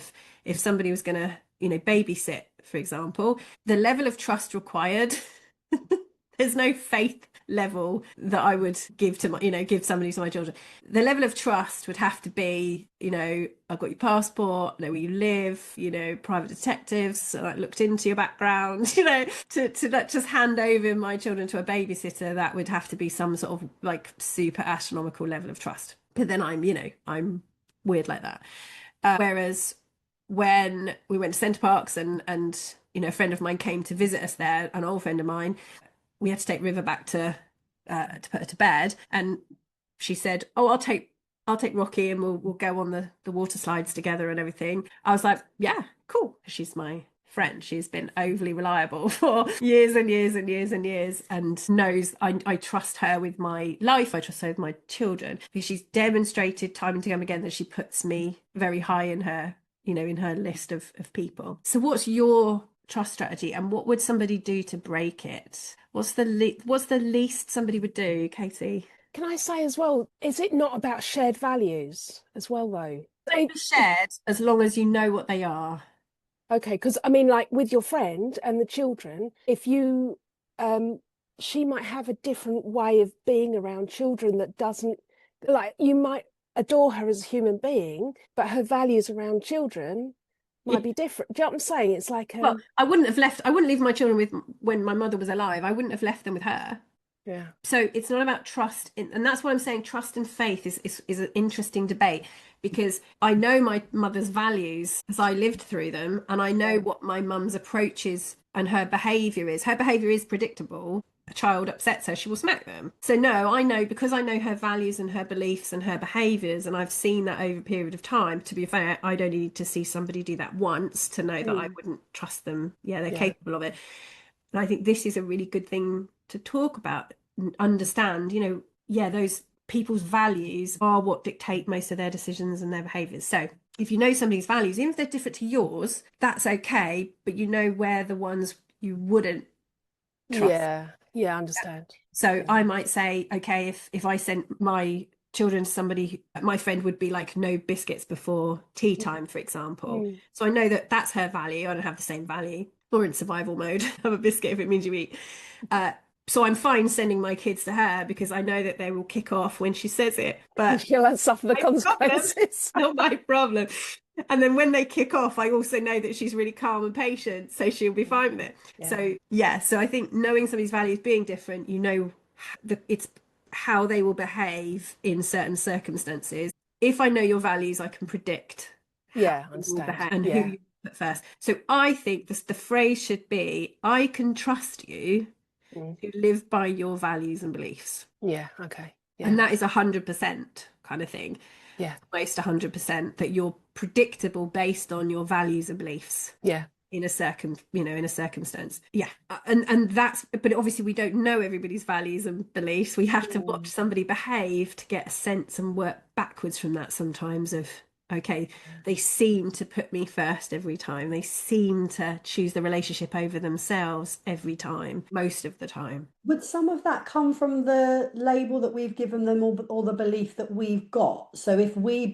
if somebody was going to, babysit, for example, the level of trust required, there's no faith level that I would give to give somebody to my children. The level of trust would have to be, I've got your passport, I know where you live, private detectives, so I looked into your background, to not just hand over my children to a babysitter. That would have to be some sort of like super astronomical level of trust. But then I'm weird like that. Whereas when we went to Center Parcs and a friend of mine came to visit us there, an old friend of mine, we had to take River back to put her to bed, and she said, "Oh, I'll take Rocky and we'll go on the water slides together and everything." I was like, "Yeah, cool." She's my friend. She's been overly reliable for years and years and years and years, and knows I trust her with my life. I trust her with my children, because she's demonstrated time and time again that she puts me very high in her, in her list of people. So what's your trust strategy, and what would somebody do to break it? What's the least somebody would do, Katie? Can I say as well, is it not about shared values as well, though? They be shared as long as you know what they are. Okay, because I mean, like with your friend and the children, if you, she might have a different way of being around children that doesn't, like, you might adore her as a human being, but her values around children might be different. Do you know what I'm saying? It's like well, I wouldn't leave my children with when my mother was alive. I wouldn't have left them with her. Yeah. So it's not about trust and that's why I'm saying trust and faith is an interesting debate, because I know my mother's values as I lived through them, and I know what my mum's approach is and her behavior is. Her behavior is predictable. A child upsets her, she will smack them. So no, I know, because I know her values and her beliefs and her behaviors, and I've seen that over a period of time. To be fair, I'd only need to see somebody do that once to know that I wouldn't trust them. Yeah, they're capable of it. And I think this is a really good thing to talk about and understand, those people's values are what dictate most of their decisions and their behaviors. So if you know somebody's values, even if they're different to yours, that's okay, but you know where the ones you wouldn't trust. Yeah, I understand. So I might say, okay, if I sent my children to somebody, my friend would be like, no biscuits before tea time, for example. So I know that that's her value. I don't have the same value, or in survival mode, have a biscuit if it means you eat. So I'm fine sending my kids to her because I know that they will kick off when she says it. But She'll suffer the my problem, consequences. not my problem. And then when they kick off, I also know that she's really calm and patient, so she'll be fine with it. Yeah. So yeah, so I think knowing somebody's values being different, you know, it's how they will behave in certain circumstances. If I know your values, I can predict Yeah, how I they will understand. behave and Yeah. who you put first. So I think the phrase should be, I can trust you to live by your values and beliefs. Yeah, okay. Yeah. And that is 100% kind of thing. Yeah. Almost 100% that you're predictable based on your values and beliefs. Yeah. In a circumstance. Yeah. And that's, but obviously we don't know everybody's values and beliefs. We have to watch somebody behave to get a sense and work backwards from that sometimes of, okay, they seem to put me first every time. They seem to choose the relationship over themselves every time, most of the time. Would some of that come from the label that we've given them, or the belief that we've got? So if we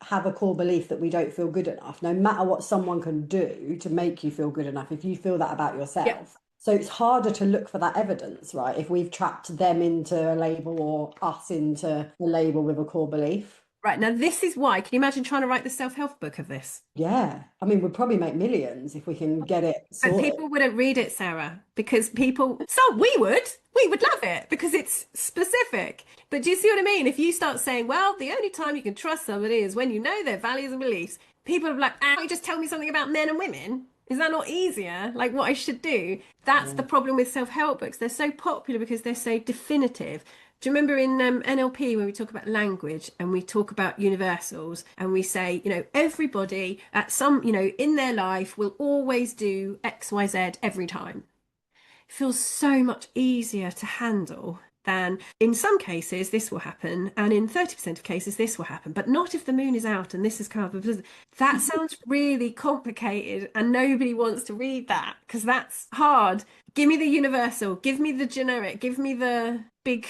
have a core belief that we don't feel good enough, no matter what someone can do to make you feel good enough, if you feel that about yourself. Yeah. So it's harder to look for that evidence, right? If we've trapped them into a label or us into a label with a core belief. Right, now this is why, can you imagine trying to write the self-help book of this? Yeah, I mean, we'd probably make millions if we can get it But sorted. people wouldn't read it, Sarah, because we would love it because it's specific. But do you see what I mean? If you start saying, well, the only time you can trust somebody is when you know their values and beliefs, people are like, you just tell me something about men and women. Is that not easier? Like what I should do? That's the problem with self-help books. They're so popular because they're so definitive. Do you remember in NLP when we talk about language and we talk about universals and we say, you know, everybody at some, you know, in their life will always do X, Y, Z every time. It feels so much easier to handle than in some cases this will happen and in 30% of cases this will happen, but not if the moon is out and this has come up. That sounds really complicated and nobody wants to read that because that's hard. Give me the universal, give me the generic, give me the big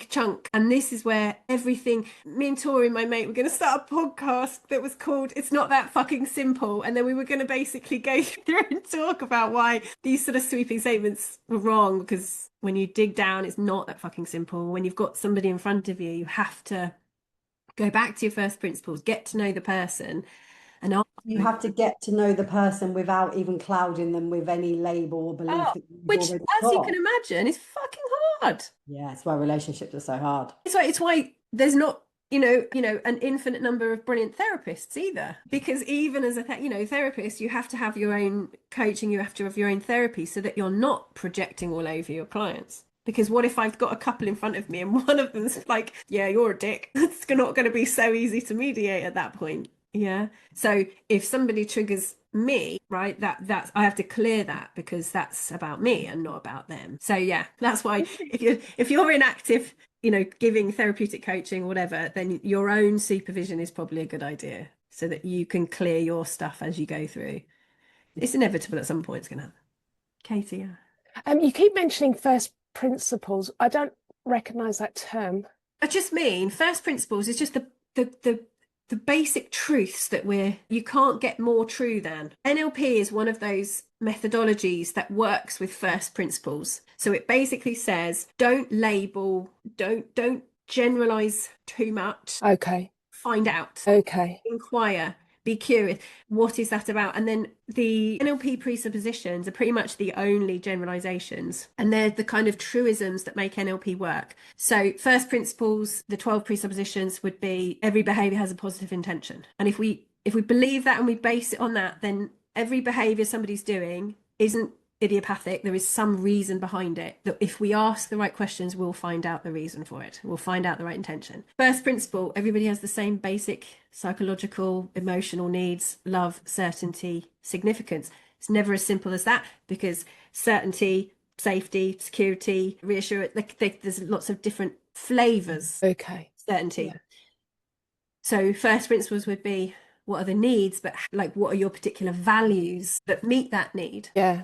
chunk. And this is where everything, me and Tori, my mate, were going to start a podcast that was called It's Not That Fucking Simple. And then we were going to basically go through and talk about why these sort of sweeping statements were wrong, because when you dig down, it's not that fucking simple. When you've got somebody in front of you, you have to go back to your first principles, get to know the person. And you have to get to know the person without even clouding them with any label or belief that you've which, already as you got. can imagine, is fucking hard. Yeah, it's why relationships are so hard. It's why there's not, you know, an infinite number of brilliant therapists either. Because even as a therapist, you have to have your own coaching, you have to have your own therapy so that you're not projecting all over your clients. Because what if I've got a couple in front of me and one of them's like, yeah, you're a dick. It's not going to be so easy to mediate at that point. Yeah. So if somebody triggers me, right, that's I have to clear that because that's about me and not about them. So yeah, that's why if you're in active, you know, giving therapeutic coaching or whatever, then your own supervision is probably a good idea so that you can clear your stuff as you go through. It's inevitable at some point it's going to happen. Katie, yeah. You keep mentioning first principles. I don't recognize that term. I just mean first principles is just the basic truths that you can't get more true than. NLP is one of those methodologies that works with first principles. So it basically says, don't label, don't generalize too much. Okay. Find out. Okay. Inquire. Be curious. What is that about? And then the NLP presuppositions are pretty much the only generalizations, and they're the kind of truisms that make NLP work. So first principles, the 12 presuppositions would be every behavior has a positive intention. And if we believe that and we base it on that, then every behavior somebody's doing isn't idiopathic. There is some reason behind it that if we ask the right questions, we'll find out the reason for it. We'll find out the right intention. First principle, everybody has the same basic psychological, emotional needs: love, certainty, significance. It's never as simple as that because certainty, safety, security, reassurance, there's lots of different flavors. Okay. Certainty. Yeah. So first principles would be, what are the needs, but like, what are your particular values that meet that need? Yeah.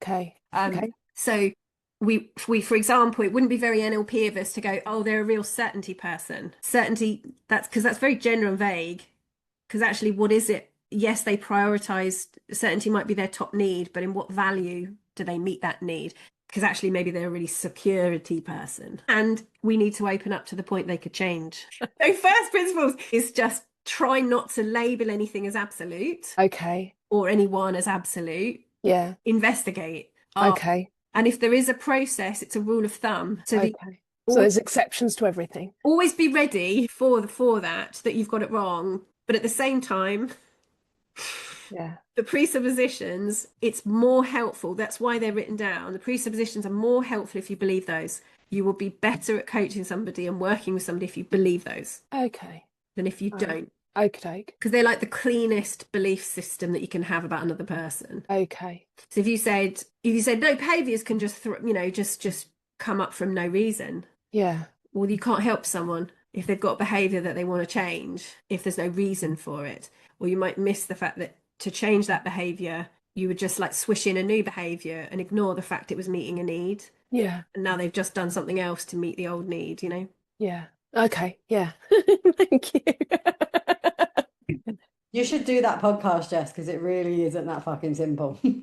Okay. Okay. So we, for example, it wouldn't be very NLP of us to go, oh, they're a real certainty person. Certainty, that's because that's very general and vague. Because actually, what is it? Yes, they prioritize certainty might be their top need, but in what value do they meet that need? because actually maybe they're a really security person and we need to open up to the point they could change. So first principles is just try not to label anything as absolute Okay. or anyone as absolute. Yeah. Investigate. Okay. And if there is a process, it's a rule of thumb. So Okay. So there's exceptions to everything. always be ready for that you've got it wrong. But at the same time, Yeah. the presuppositions, it's more helpful. That's why they're written down. The presuppositions are more helpful if you believe those. You will be better at coaching somebody and working with somebody if you believe those Okay. than if you don't. Okay. Because they're like the cleanest belief system that you can have about another person. Okay. So if you said no, behaviors can just just come up from no reason. Yeah. Well, you can't help someone if they've got behavior that they want to change if there's no reason for it. Or you might miss the fact that to change that behavior, you would just like swish in a new behavior and ignore the fact it was meeting a need. Yeah. And now they've just done something else to meet the old need, you know? Yeah. Okay. Yeah. Thank you. You should do that podcast, Jess, because it really isn't that fucking simple. Not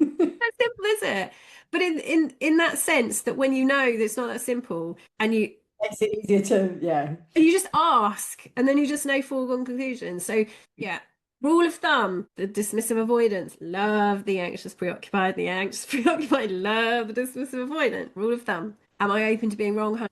simple, is it? But in that sense that when you know that it's not that simple and you Makes it easier to, yeah. and you just ask and then you just know foregone conclusions. So yeah, rule of thumb, the dismissive avoidance, love the anxious preoccupied, love the dismissive avoidant. Rule of thumb. Am I open to being wrong?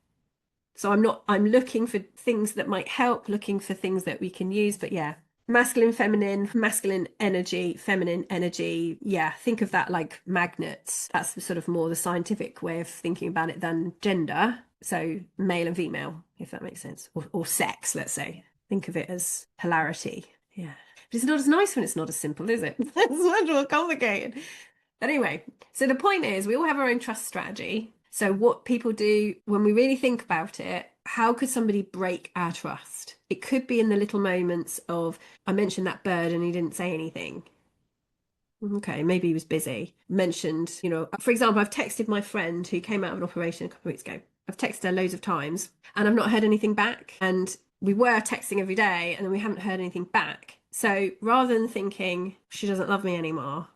So I'm looking for things that might help, looking for things that we can use. But yeah, masculine, masculine energy, feminine energy. Yeah, think of that like magnets. That's the sort of more the scientific way of thinking about it than gender. So male and female, if that makes sense, or sex, let's say. Think of it as polarity. Yeah. But it's not as nice when it's not as simple, is it? It's much more complicated. Anyway, so the point is we all have our own trust strategy. So what people do when we really think about it, how could somebody break our trust? It could be in the little moments of, I mentioned that bird and he didn't say anything. Okay, maybe he was busy. Mentioned, for example, I've texted my friend who came out of an operation a couple of weeks ago. I've texted her loads of times and I've not heard anything back. And we were texting every day and then we haven't heard anything back. So rather than thinking she doesn't love me anymore,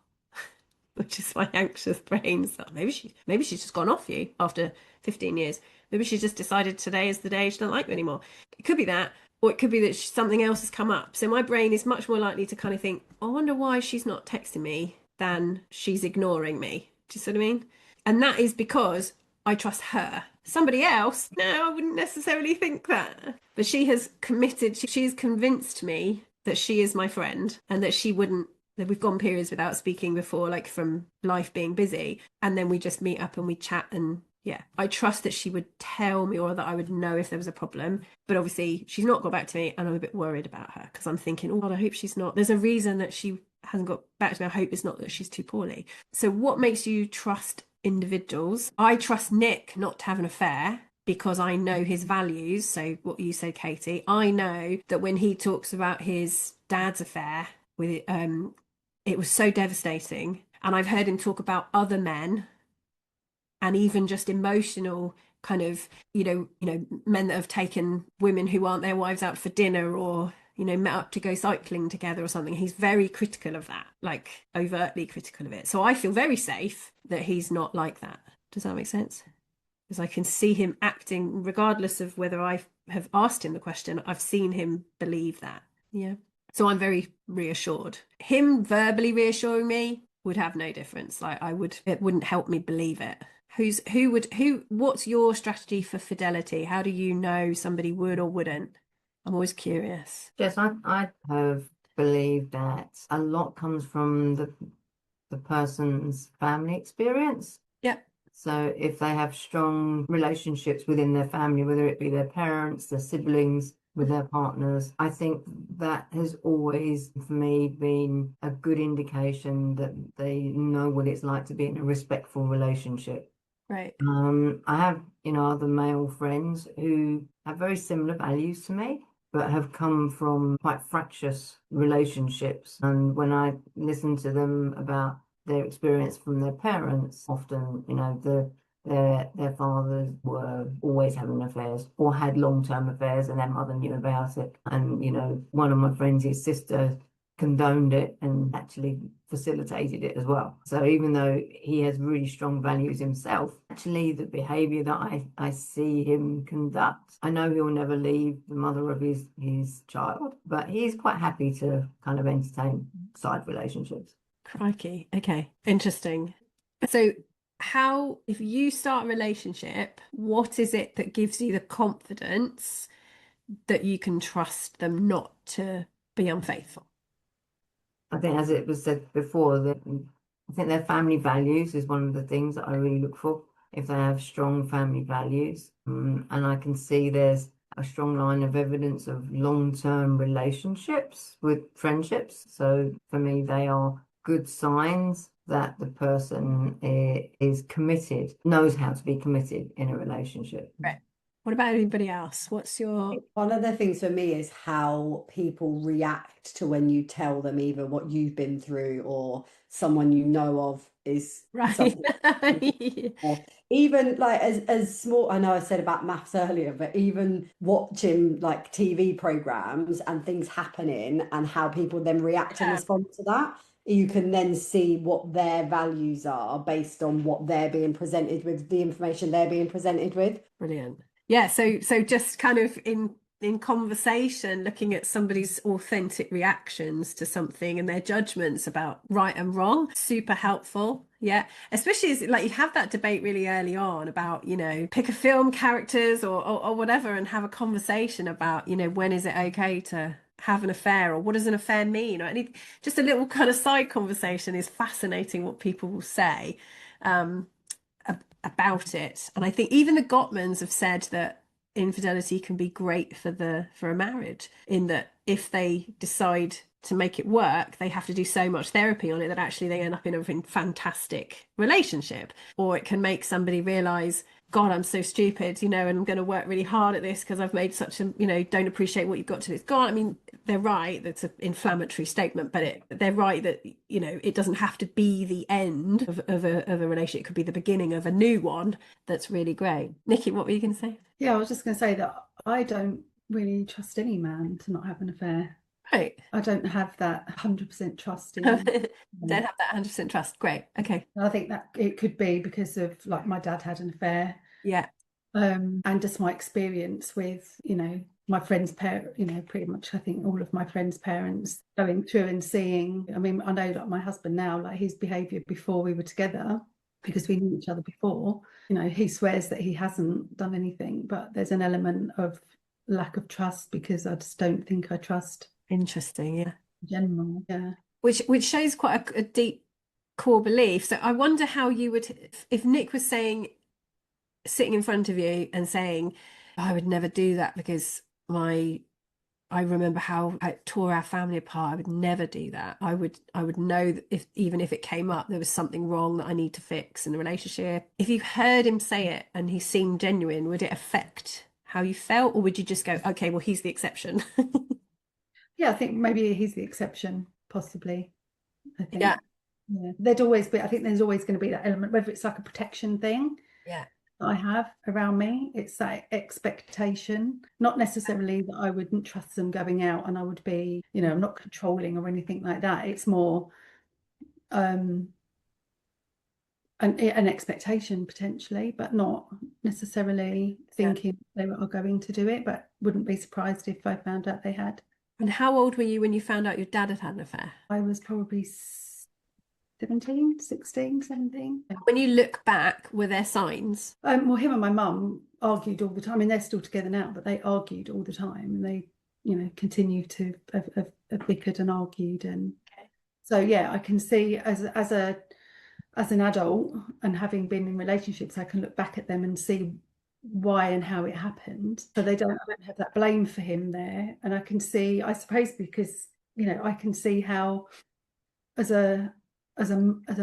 which is my anxious brain stuff, maybe she's just gone off you after 15 years. Maybe she just decided today is the day she doesn't like me anymore. It could be that, or it could be that something else has come up. So my brain is much more likely to kind of think, I wonder why she's not texting me than she's ignoring me. Do you see what I mean? And that is because I trust her. Somebody else, no, I wouldn't necessarily think that. But she has committed, she's convinced me that she is my friend and that she wouldn't, that we've gone periods without speaking before, like from life being busy. And then we just meet up and we chat and yeah, I trust that she would tell me or that I would know if there was a problem. But obviously she's not got back to me and I'm a bit worried about her because I'm thinking, oh God, I hope she's not. There's a reason that she hasn't got back to me. I hope it's not that she's too poorly. So what makes you trust individuals? I trust Nick not to have an affair because I know his values. So what you said, Katie, I know that when he talks about his dad's affair with it was so devastating. And I've heard him talk about other men and even just emotional kind of, men that have taken women who aren't their wives out for dinner or, met up to go cycling together or something. He's very critical of that, like overtly critical of it. So I feel very safe that he's not like that. Does that make sense? Because I can see him acting, regardless of whether I have asked him the question, I've seen him believe that. Yeah. So I'm very reassured. Him verbally reassuring me would have no difference. Like it wouldn't help me believe it. What's your strategy for fidelity? How do you know somebody would or wouldn't? I'm always curious. Yes, I have believed that a lot comes from the person's family experience. Yep. So if they have strong relationships within their family, whether it be their parents, their siblings, with their partners, I think that has always, for me, been a good indication that they know what it's like to be in a respectful relationship. Right. I have, other male friends who have very similar values to me, but have come from quite fractious relationships. And when I listen to them about their experience from their parents, often, their fathers were always having affairs or had long-term affairs and their mother knew about it. And, one of my friends, his sister condoned it and actually facilitated it as well. So even though he has really strong values himself, actually the behavior that I see him conduct, I know he'll never leave the mother of his child, but he's quite happy to kind of entertain side relationships. Crikey. Okay. Interesting. So how, if you start a relationship, what is it that gives you the confidence that you can trust them not to be unfaithful? I think, as it was said before, that I think their family values is one of the things that I really look for. If they have strong family values, and I can see there's a strong line of evidence of long-term relationships with friendships. So for me, they are good signs that the person is committed, knows how to be committed in a relationship. Right. What about anybody else? What's your... One of the things for me is how people react to when you tell them either what you've been through or someone you know of is Right. something. Or even like as small, I know I said about maths earlier, but even watching like TV programs and things happening and how people then react and respond to that, you can then see what their values are based on what they're being presented with, the information they're being presented with. Brilliant. Yeah, so just kind of in conversation, looking at somebody's authentic reactions to something and their judgments about right and wrong, super helpful. Yeah, especially as like you have that debate really early on about, you know, pick a film characters or whatever and have a conversation about, you know, when is it okay to have an affair or what does an affair mean? Or just a little kind of side conversation is fascinating what people will say. About it. And I think even the Gottmans have said that infidelity can be great for a marriage, in that if they decide to make it work, they have to do so much therapy on it that actually they end up in a fantastic relationship. Or it can make somebody realize, God, I'm so stupid, you know, and I'm going to work really hard at this because I've made such a, you know, don't appreciate what you've got to do. God, I mean, they're right. That's an inflammatory statement, but they're right that, you know, it doesn't have to be the end of a relationship. It could be the beginning of a new one. That's really great. Nikki, what were you going to say? Yeah, I was just going to say that I don't really trust any man to not have an affair. Right. I don't have that 100% trust in Don't have that 100% trust. Great. Okay. I think that it could be because of, like, my dad had an affair. Yeah. And just my experience with, you know, my friends' parents, you know, pretty much I think all of my friends' parents going through and seeing. I mean, I know like my husband now, like his behaviour before we were together, because we knew each other before, you know, he swears that he hasn't done anything, but there's an element of lack of trust because I just don't think I trust. Interesting. Yeah. In general. Yeah. Which shows quite a deep core belief. So I wonder how you would, if Nick was saying, sitting in front of you and saying, I would never do that because I remember how it tore our family apart. I would never do that. I would know that even if it came up, there was something wrong that I need to fix in the relationship. If you heard him say it and he seemed genuine, would it affect how you felt, or would you just go, okay, well, he's the exception? Yeah, I think maybe he's the exception, possibly. I think. Yeah. Yeah. There'd always be, I think there's always going to be that element, whether it's like a protection thing. Yeah. That I have around me. It's that expectation, not necessarily that I wouldn't trust them going out and I would be, you know, I'm not controlling or anything like that. It's more an expectation potentially, but not necessarily thinking they are going to do it, but wouldn't be surprised if I found out they had. And how old were you when you found out your dad had had an affair? I was probably 17, 16, 17. When you look back, were there signs? Well, him and my mum argued all the time. I mean, they're still together now, but they argued all the time, and they, you know, continue to have bickered and argued. And so, yeah, I can see as an adult and having been in relationships, I can look back at them and see why and how it happened. So I don't have that blame for him there, and I can see, I suppose, because, you know, I can see how as a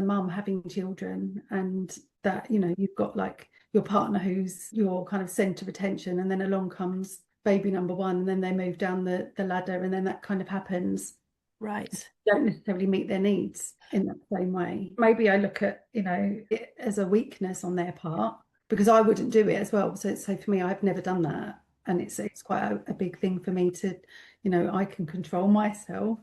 mum having children, and that, you know, you've got like your partner who's your kind of centre of attention, and then along comes baby number one, and then they move down the ladder, and then that kind of happens. Right. Don't necessarily meet their needs in that same way. Maybe I look at, you know, it as a weakness on their part, because I wouldn't do it as well. So for me, I've never done that, and it's quite a big thing for me to, you know, I can control myself.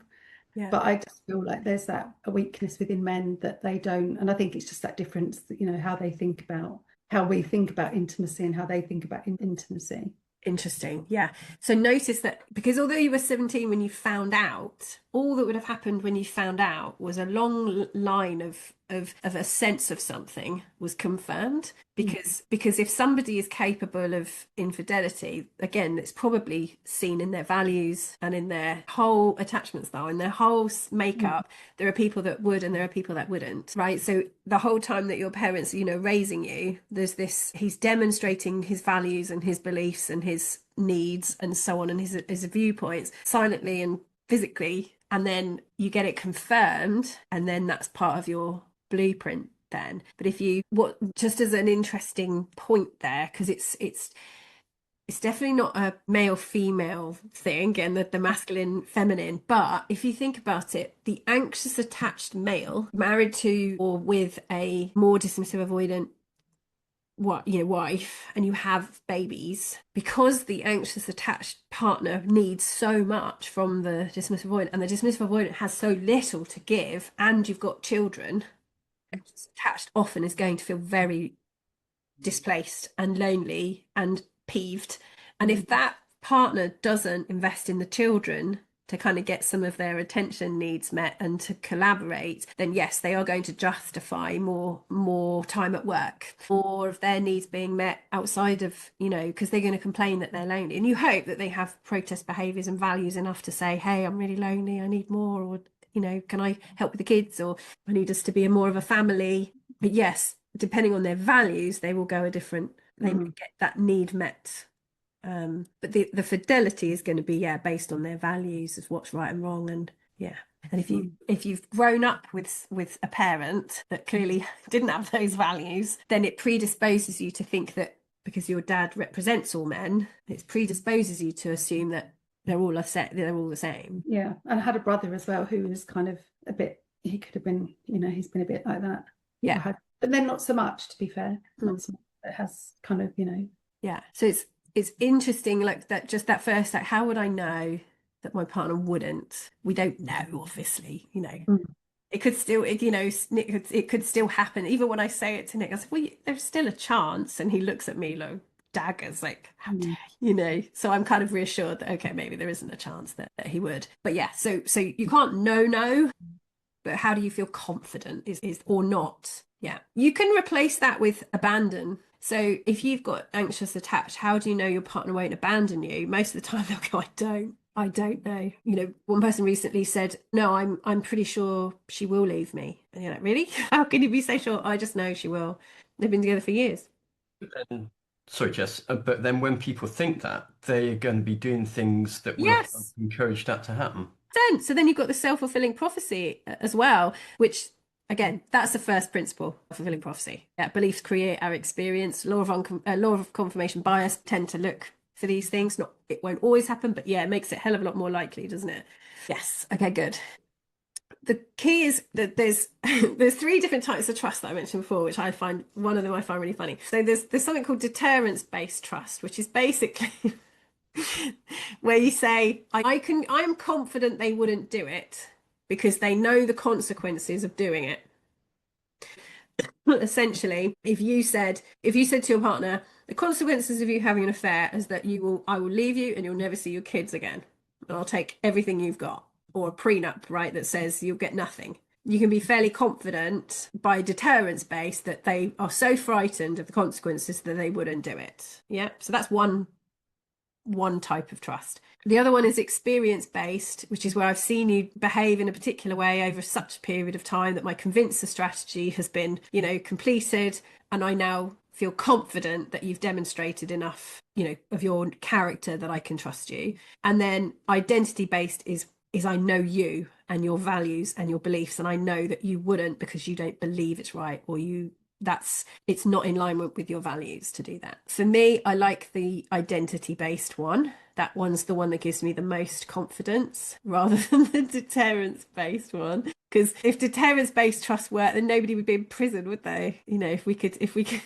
Yeah. But I just feel like there's a weakness within men that they don't, and I think it's just that difference that, how they think about how we think about intimacy and how they think about intimacy. Interesting. Yeah. So notice that, because although you were 17 when you found out, all that would have happened when you found out was a long line of a sense of something was confirmed. Because if somebody is capable of infidelity, again, it's probably seen in their values and in their whole attachment style, in their whole makeup. There are people that would and there are people that wouldn't, right? So the whole time that your parents, raising you, there's this, he's demonstrating his values and his beliefs and his needs and so on, and his viewpoints silently and physically, and then you get it confirmed, and then that's part of your blueprint then. But just as an interesting point there, because it's definitely not a male female thing and the masculine feminine, but if you think about it, the anxious attached male married to or with a more dismissive avoidant wife, and you have babies, because the anxious attached partner needs so much from the dismissive avoidant, and the dismissive avoidant has so little to give, and you've got children, attached often is going to feel very displaced and lonely and peeved. And if that partner doesn't invest in the children to kind of get some of their attention needs met and to collaborate, then yes, they are going to justify more time at work, or of their needs being met outside of, because they're going to complain that they're lonely. And you hope that they have protest behaviors and values enough to say, hey, I'm really lonely, I need more, or can I help with the kids, or I need us to be more of a family. But yes, depending on their values, they will go they may get that need met. But the fidelity is going to be based on their values of what's right and wrong. And and if you've grown up with a parent that clearly didn't have those values, then it predisposes you to think that because your dad represents all men, it predisposes you to assume that they're all the same. Yeah, and I had a brother as well who was kind of a bit, he could have been, he's been a bit like that. Yeah. But then not so much, to be fair. Not so much. It has kind of, Yeah. So it's interesting, like that, just that first, like, how would I know that my partner wouldn't? We don't know, obviously, It could still, it could still happen. Even when I say it to Nick, I said, well, there's still a chance. And he looks at me like daggers, like, how dare you, So I'm kind of reassured that, okay, maybe there isn't a chance that he would. But yeah, so you can't know, but how do you feel confident is or not? Yeah. You can replace that with abandon. So if you've got anxious attached, how do you know your partner won't abandon you? Most of the time they'll go, I don't know. One person recently said, no, I'm pretty sure she will leave me. And you're like, really? How can you be so sure? I just know she will. They've been together for years. And, sorry, Jess, but then when people think that, they're going to be doing things that will encourage that to happen. So then you've got the self-fulfilling prophecy as well, which, again, that's the first principle of fulfilling prophecy. Beliefs create our experience. Law of confirmation bias tend to look for these things. It won't always happen, but it makes it a hell of a lot more likely, doesn't it? Yes. Okay, good. The key is that there's 3 different types of trust that I mentioned before, which I find really funny. So there's something called deterrence-based trust, which is basically where you say, I'm confident they wouldn't do it because they know the consequences of doing it. Essentially, if you said to your partner, the consequences of you having an affair is that I will leave you and you'll never see your kids again, and I'll take everything you've got, or a prenup, right, that says you'll get nothing. You can be fairly confident by deterrence based that they are so frightened of the consequences that they wouldn't do it. Yeah. So that's one type of trust. The other one is experience-based, which is where I've seen you behave in a particular way over such a period of time that my convincer strategy has been, completed, and I now feel confident that you've demonstrated enough, of your character that I can trust you. And then identity-based is I know you and your values and your beliefs, and I know that you wouldn't because you don't believe it's right, or it's not in line with your values to do that. For me, I like the identity-based one. That one's the one that gives me the most confidence rather than the deterrence-based one. Because if deterrence-based trust worked, then nobody would be in prison, would they? If we could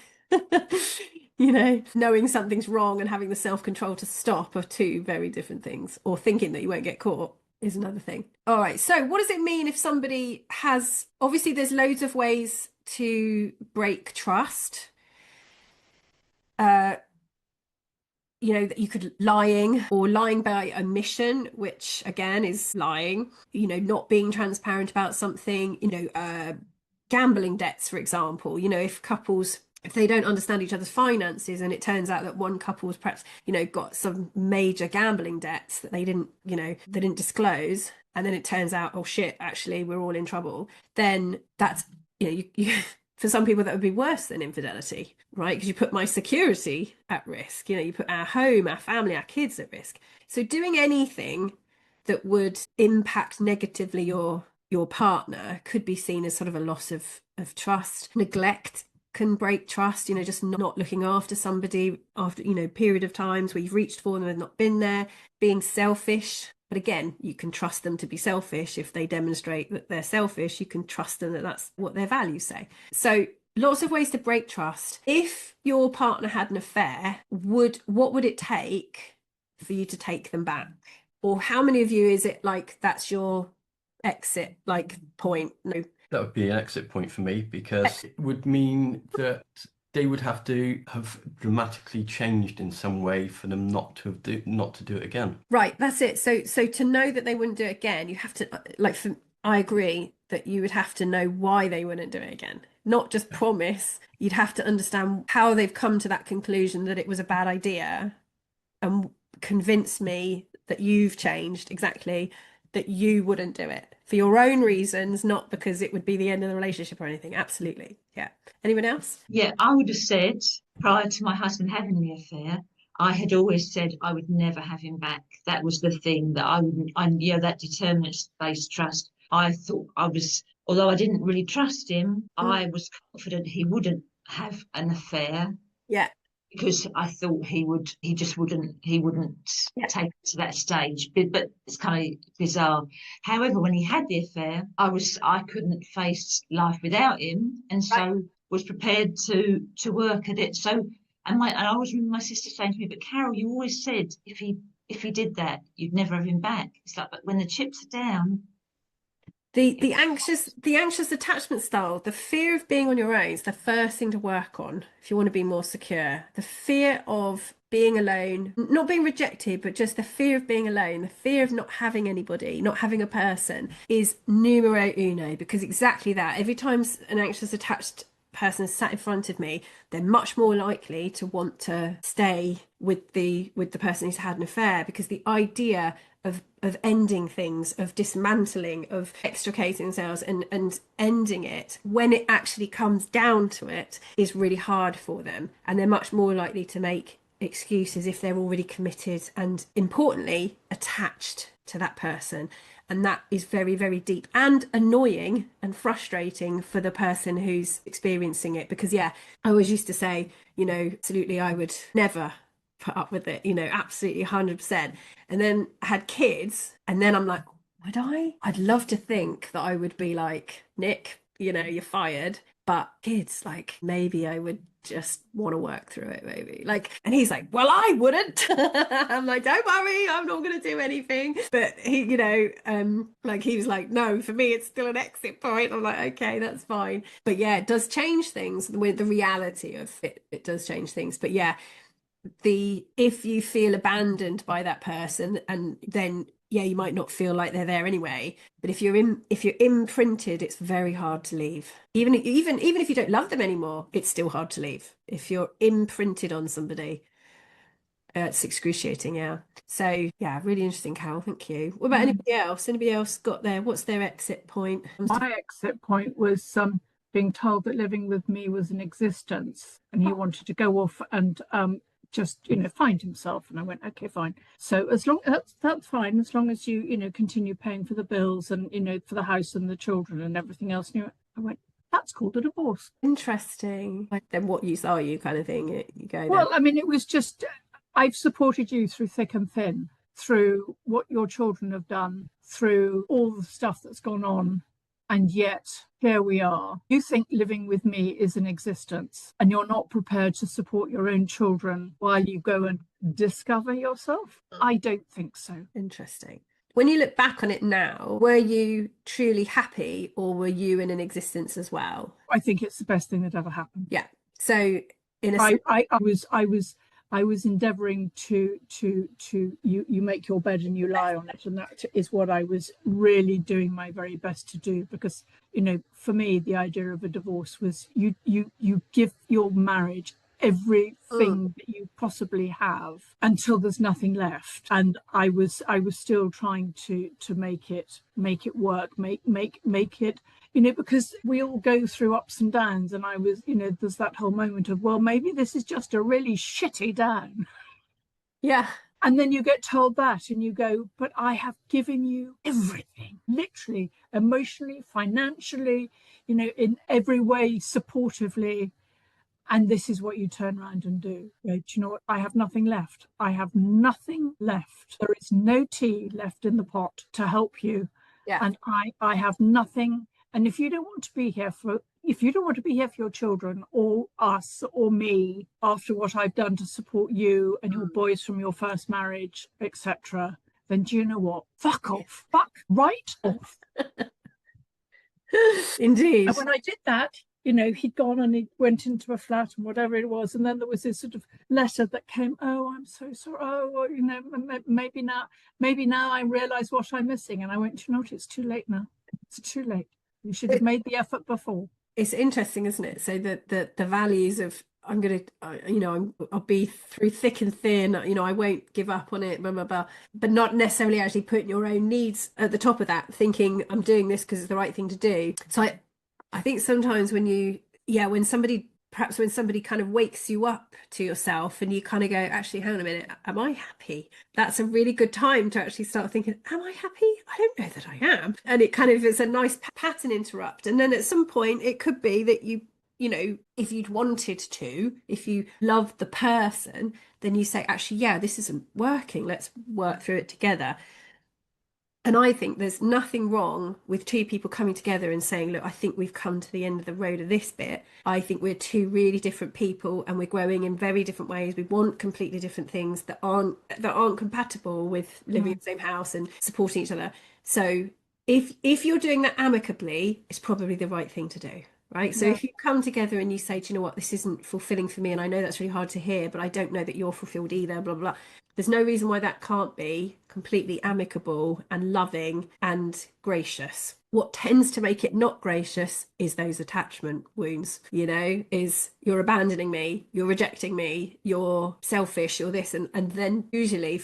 knowing something's wrong and having the self-control to stop are 2 very different things, or thinking that you won't get caught. is another thing. All right. So what does it mean if somebody has, obviously there's loads of ways to break trust. You know, that you could lying or lying by omission, which again is lying, you know, not being transparent about something, you know, gambling debts, for example, you know, if they don't understand each other's finances and it turns out that one couple's perhaps, you know, got some major gambling debts that they didn't disclose, and then it turns out, oh shit, actually we're all in trouble, then that's, you know, you for some people that would be worse than infidelity, right? Because you put my security at risk, you know, you put our home, our family, our kids at risk. So doing anything that would impact negatively your partner could be seen as sort of a loss of trust. Neglect can break trust, you know, just not looking after somebody after, you know, period of times where you've reached for them and not been there. Being selfish. But again, you can trust them to be selfish. If they demonstrate that they're selfish, you can trust them that that's what their values say. So lots of ways to break trust. If your partner had an affair, what would it take for you to take them back? Or how many of you is it like that's your exit like point? No. That would be an exit point for me, because it would mean that they would have to have dramatically changed in some way for them not to do it again. Right, that's it. So to know that they wouldn't do it again, you have to I agree that you would have to know why they wouldn't do it again. Not just promise. You'd have to understand how they've come to that conclusion that it was a bad idea, and convince me that you've changed, exactly, that you wouldn't do it for your own reasons, not because it would be the end of the relationship or anything. Absolutely. Yeah. Anyone else? Yeah, I would have said prior to my husband having the affair, I had always said I would never have him back. That was the thing, that I wouldn't, you know, that determinant-based trust. I thought although I didn't really trust him, I was confident he wouldn't have an affair. Yeah. Because I thought he wouldn't Yeah. take it to that stage. But it's kind of bizarre. However, when he had the affair, I couldn't face life without him, and so was prepared to work at it. So and I always remember my sister saying to me, "But Carol, you always said if he did that, you'd never have him back." It's like, but when the chips are down. The anxious attachment style, the fear of being on your own is the first thing to work on if you want to be more secure. The fear of being alone, not being rejected, but just the fear of being alone, the fear of not having anybody, not having a person, is numero uno, because exactly that. Every time an anxious attached person is sat in front of me, they're much more likely to want to stay with the person who's had an affair, because the idea of ending things, of dismantling, of extricating themselves and ending it when it actually comes down to it is really hard for them, and they're much more likely to make excuses if they're already committed and, importantly, attached to that person. And that is very, very deep and annoying and frustrating for the person who's experiencing it, because I always used to say, you know, absolutely, I would never put up with it, you know, absolutely 100%. And then I had kids, and then I'm like, would I? I'd love to think that I would be like, Nick, you know, you're fired. But kids, like, maybe I would just want to work through it, maybe. Like, and he's like, well, I wouldn't. I'm like, don't worry, I'm not going to do anything. But he, you know, like, he was like, no, for me, it's still an exit point. I'm like, okay, that's fine. But yeah, it does change things. With the reality of it, it does change things. But yeah, if you feel abandoned by that person, and then you might not feel like they're there anyway, but if you're imprinted, it's very hard to leave. Even if you don't love them anymore, it's still hard to leave if you're imprinted on somebody. It's excruciating. So really interesting, Carol, thank you. What about anybody else got there? What's their exit point? My exit point was being told that living with me was an existence, and he wanted to go off and just, you know, find himself. And I went, okay, fine. So as long that's fine, as long as you know, continue paying for the bills and, you know, for the house and the children and everything else. And I went, that's called a divorce. Interesting. Like, then what use are you, kind of thing? You go, well, I mean, it was just, I've supported you through thick and thin, through what your children have done, through all the stuff that's gone on. And yet, here we are. You think living with me is an existence, and you're not prepared to support your own children while you go and discover yourself? I don't think so. Interesting. When you look back on it now, were you truly happy, or were you in an existence as well? I think it's the best thing that ever happened. Yeah. So in a I was endeavoring to you make your bed and you lie on it, and that is what I was really doing my very best to do, because for me the idea of a divorce was you give your marriage everything that you possibly have until there's nothing left, and I was still trying to make it work, make it, because we all go through ups and downs, and I was, there's that whole moment of, well, maybe this is just a really shitty down. Yeah. And then you get told that and you go, but I have given you everything, literally, emotionally, financially, in every way, supportively. And this is what you turn around and do. Do you know what? I have nothing left. I have nothing left. There is no tea left in the pot to help you. Yeah. And I have nothing. And if you don't want to be here for your children or us or me after what I've done to support you and your boys from your first marriage, etc., then do you know what? Fuck off. Fuck right off. Indeed. And when I did that, he'd gone and he went into a flat and whatever it was. And then there was this sort of letter that came, oh, I'm so sorry. Oh, well, maybe now I realise what I'm missing. And I went, you know what, it's too late now. It's too late. You should have made the effort before. It's interesting, isn't it? So the values of, I'm going to, I'll be through thick and thin, I won't give up on it, blah, blah, blah, but not necessarily actually putting your own needs at the top of that, thinking I'm doing this because it's the right thing to do. So I think sometimes when somebody kind of wakes you up to yourself and you kind of go, actually, hang on a minute, am I happy? That's a really good time to actually start thinking, am I happy? I don't know that I am. And it kind of is a nice pattern interrupt. And then at some point it could be that if you'd wanted to, if you loved the person, then you say, actually, yeah, this isn't working. Let's work through it together. And I think there's nothing wrong with two people coming together and saying, look, I think we've come to the end of the road of this bit. I think we're two really different people and we're growing in very different ways. We want completely different things that aren't compatible with living in the same house and supporting each other. So if you're doing that amicably, it's probably the right thing to do. Right. So if you come together and you say, do you know what, this isn't fulfilling for me, and I know that's really hard to hear, but I don't know that you're fulfilled either, blah, blah, blah. There's no reason why that can't be completely amicable and loving and gracious. What tends to make it not gracious is those attachment wounds, is you're abandoning me, you're rejecting me, you're selfish, you're this. And then usually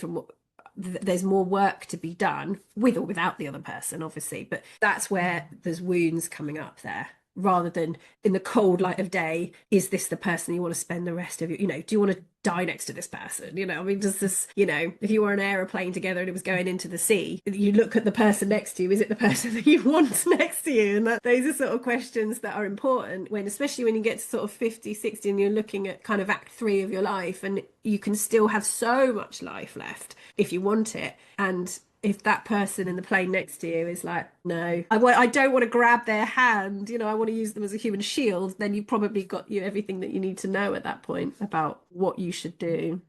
there's more work to be done with or without the other person, obviously. But that's where there's wounds coming up there. Rather than in the cold light of day, is this the person you want to spend the rest of your, do you want to die next to this person? Does this, if you were an aeroplane together and it was going into the sea, you look at the person next to you, is it the person that you want next to you? And those are sort of questions that are important especially when you get to sort of 50, 60 and you're looking at kind of act 3 of your life, and you can still have so much life left if you want it. And if that person in the plane next to you is like, no, I don't want to grab their hand, I want to use them as a human shield, then you've probably got everything that you need to know at that point about what you should do.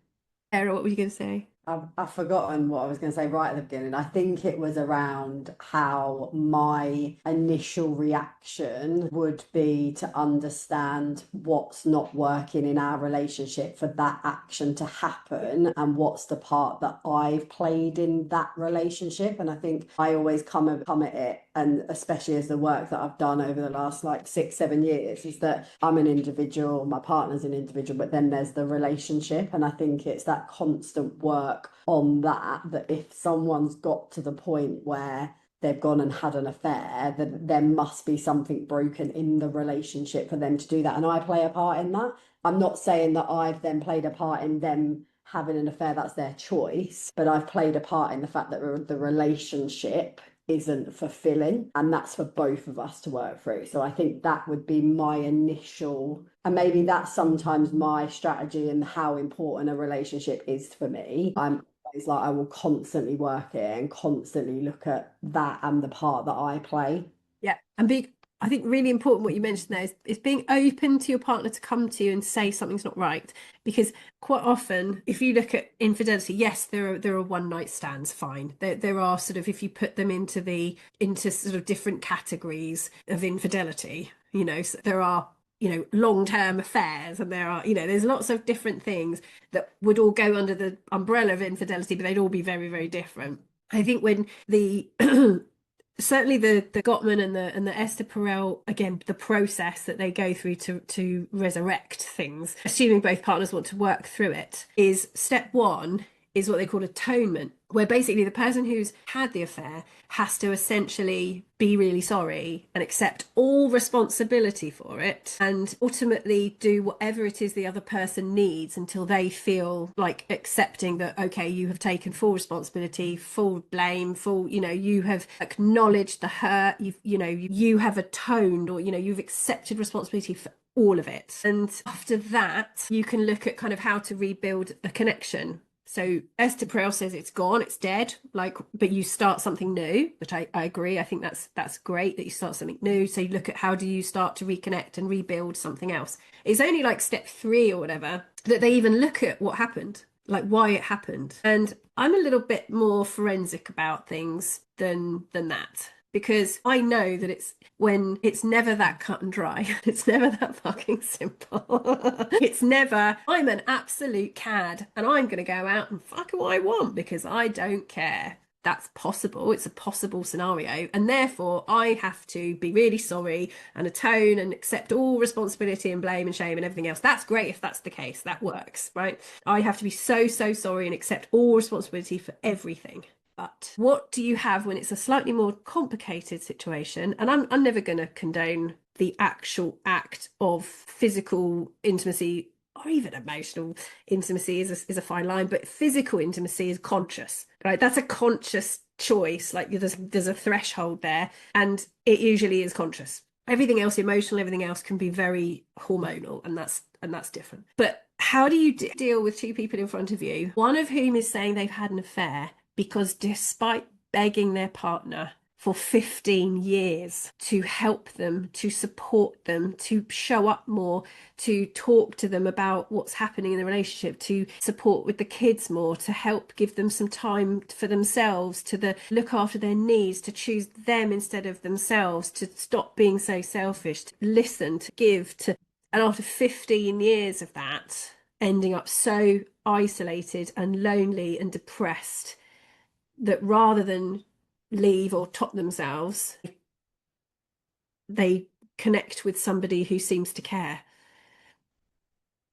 Sarah, what were you going to say? I've forgotten what I was going to say right at the beginning. I think it was around how my initial reaction would be to understand what's not working in our relationship for that action to happen, and what's the part that I've played in that relationship. And I think I always come at it, and especially as the work that I've done over the last 6-7 years, is that I'm an individual, my partner's an individual, but then there's the relationship. And I think it's that constant work on that if someone's got to the point where they've gone and had an affair, then there must be something broken in the relationship for them to do that. And I play a part in that. I'm not saying that I've then played a part in them having an affair, that's their choice, but I've played a part in the fact that the relationship isn't fulfilling, and that's for both of us to work through. So I think that would be my initial, and maybe that's sometimes my strategy and how important a relationship is for me. I'm always I will constantly work it and constantly look at that and the part that I play. Yeah, and be I think really important what you mentioned there is being open to your partner to come to you and say something's not right. Because quite often, if you look at infidelity, yes, there are one night stands, fine. There are sort of, if you put them into sort of different categories of infidelity, so there are, long-term affairs, and there are, there's lots of different things that would all go under the umbrella of infidelity, but they'd all be very, very different. I think when the certainly the Gottman and the Esther Perel, again, the process that they go through to resurrect things, assuming both partners want to work through it, is step one is what they call atonement, where basically the person who's had the affair has to essentially be really sorry and accept all responsibility for it, and ultimately do whatever it is the other person needs until they feel like accepting that, okay, you have taken full responsibility, full blame, full, you have acknowledged the hurt, you have atoned, or, you've accepted responsibility for all of it. And after that, you can look at kind of how to rebuild a connection. So Esther Perel says it's gone, it's dead, but you start something new, which I agree. I think that's great that you start something new. So you look at how do you start to reconnect and rebuild something else. It's only like step 3 or whatever that they even look at what happened, like why it happened. And I'm a little bit more forensic about things than that. Because I know that it's never that cut and dry. It's never that fucking simple. It's never, I'm an absolute cad and I'm going to go out and fuck who I want because I don't care. That's possible. It's a possible scenario. And therefore, I have to be really sorry and atone and accept all responsibility and blame and shame and everything else. That's great if that's the case. That works, right? I have to be so, so sorry and accept all responsibility for everything. But what do you have when it's a slightly more complicated situation? And I'm never going to condone the actual act of physical intimacy or even emotional intimacy is a fine line, but physical intimacy is conscious, right? That's a conscious choice. Like there's a threshold there, and it usually is conscious. Everything else, emotional, everything else can be very hormonal, and that's different. But how do you deal with two people in front of you, one of whom is saying they've had an affair, because despite begging their partner for 15 years to help them, to support them, to show up more, to talk to them about what's happening in the relationship, to support with the kids more, to help give them some time for themselves, to look after their needs, to choose them instead of themselves, to stop being so selfish, to listen, to give, and after 15 years of that, ending up so isolated and lonely and depressed that rather than leave or top themselves, they connect with somebody who seems to care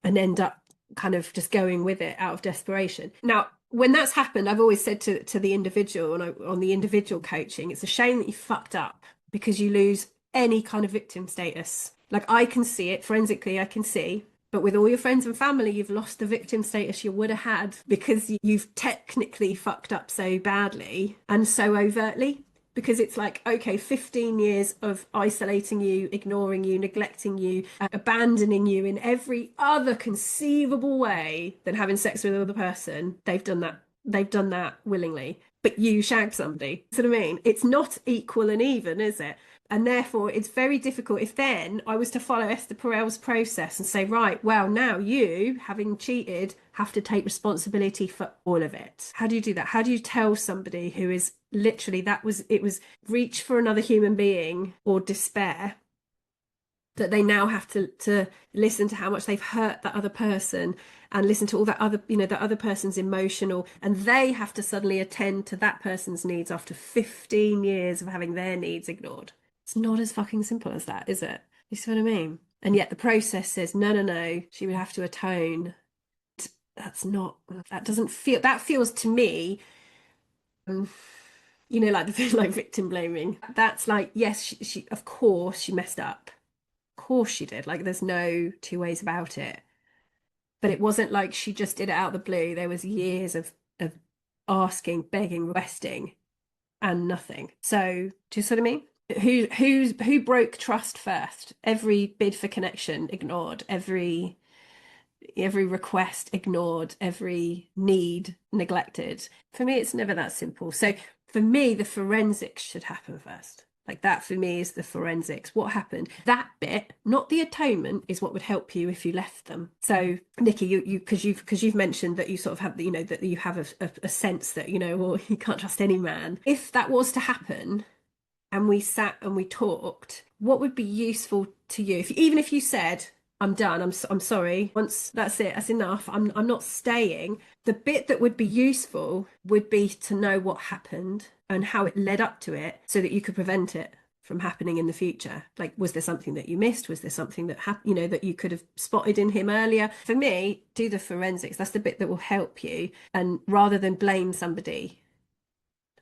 and end up kind of just going with it out of desperation. Now, when that's happened, I've always said to the individual, and on the individual coaching, it's a shame that you fucked up because you lose any kind of victim status. Like, I can see it forensically, I can see. But with all your friends and family, you've lost the victim status you would have had because you've technically fucked up so badly and so overtly. Because it's like, okay, 15 years of isolating you, ignoring you, neglecting you, abandoning you in every other conceivable way than having sex with another person. They've done that. They've done that willingly. But you shagged somebody. You know what I mean? It's not equal and even, is it? And therefore, it's very difficult if then I was to follow Esther Perel's process and say, right, well, now you, having cheated, have to take responsibility for all of it. How do you do that? How do you tell somebody who is literally, it was reach for another human being or despair, that they now have to listen to how much they've hurt that other person and listen to all that other, that other person's emotional, and they have to suddenly attend to that person's needs after 15 years of having their needs ignored. It's not as fucking simple as that, is it? You see what I mean? And yet the process says, no, she would have to atone. That feels to me, like victim blaming. That's like, yes, she of course she messed up. Of course she did. Like, there's no two ways about it. But it wasn't like she just did it out of the blue. There was years of asking, begging, requesting, and nothing. So, do you see what I mean? Who broke trust first? Every bid for connection ignored, every request ignored, every need neglected. For me, it's never that simple. So for me, the forensics should happen first. Like that for me is the forensics. What happened? That bit, not the atonement, is what would help you if you left them. So Nikki, you because you've mentioned that you sort of have, you know, that you have a sense that, you know, well, you can't trust any man. If that was to happen and we sat and we talked, what would be useful to you? Even if you said, I'm done, I'm sorry, once that's it, that's enough, I'm not staying. The bit that would be useful would be to know what happened and how it led up to it so that you could prevent it from happening in the future. Like, was there something that you missed? Was there something that happened, you know, that you could have spotted in him earlier? For me, do the forensics. That's the bit that will help you. And rather than blame somebody.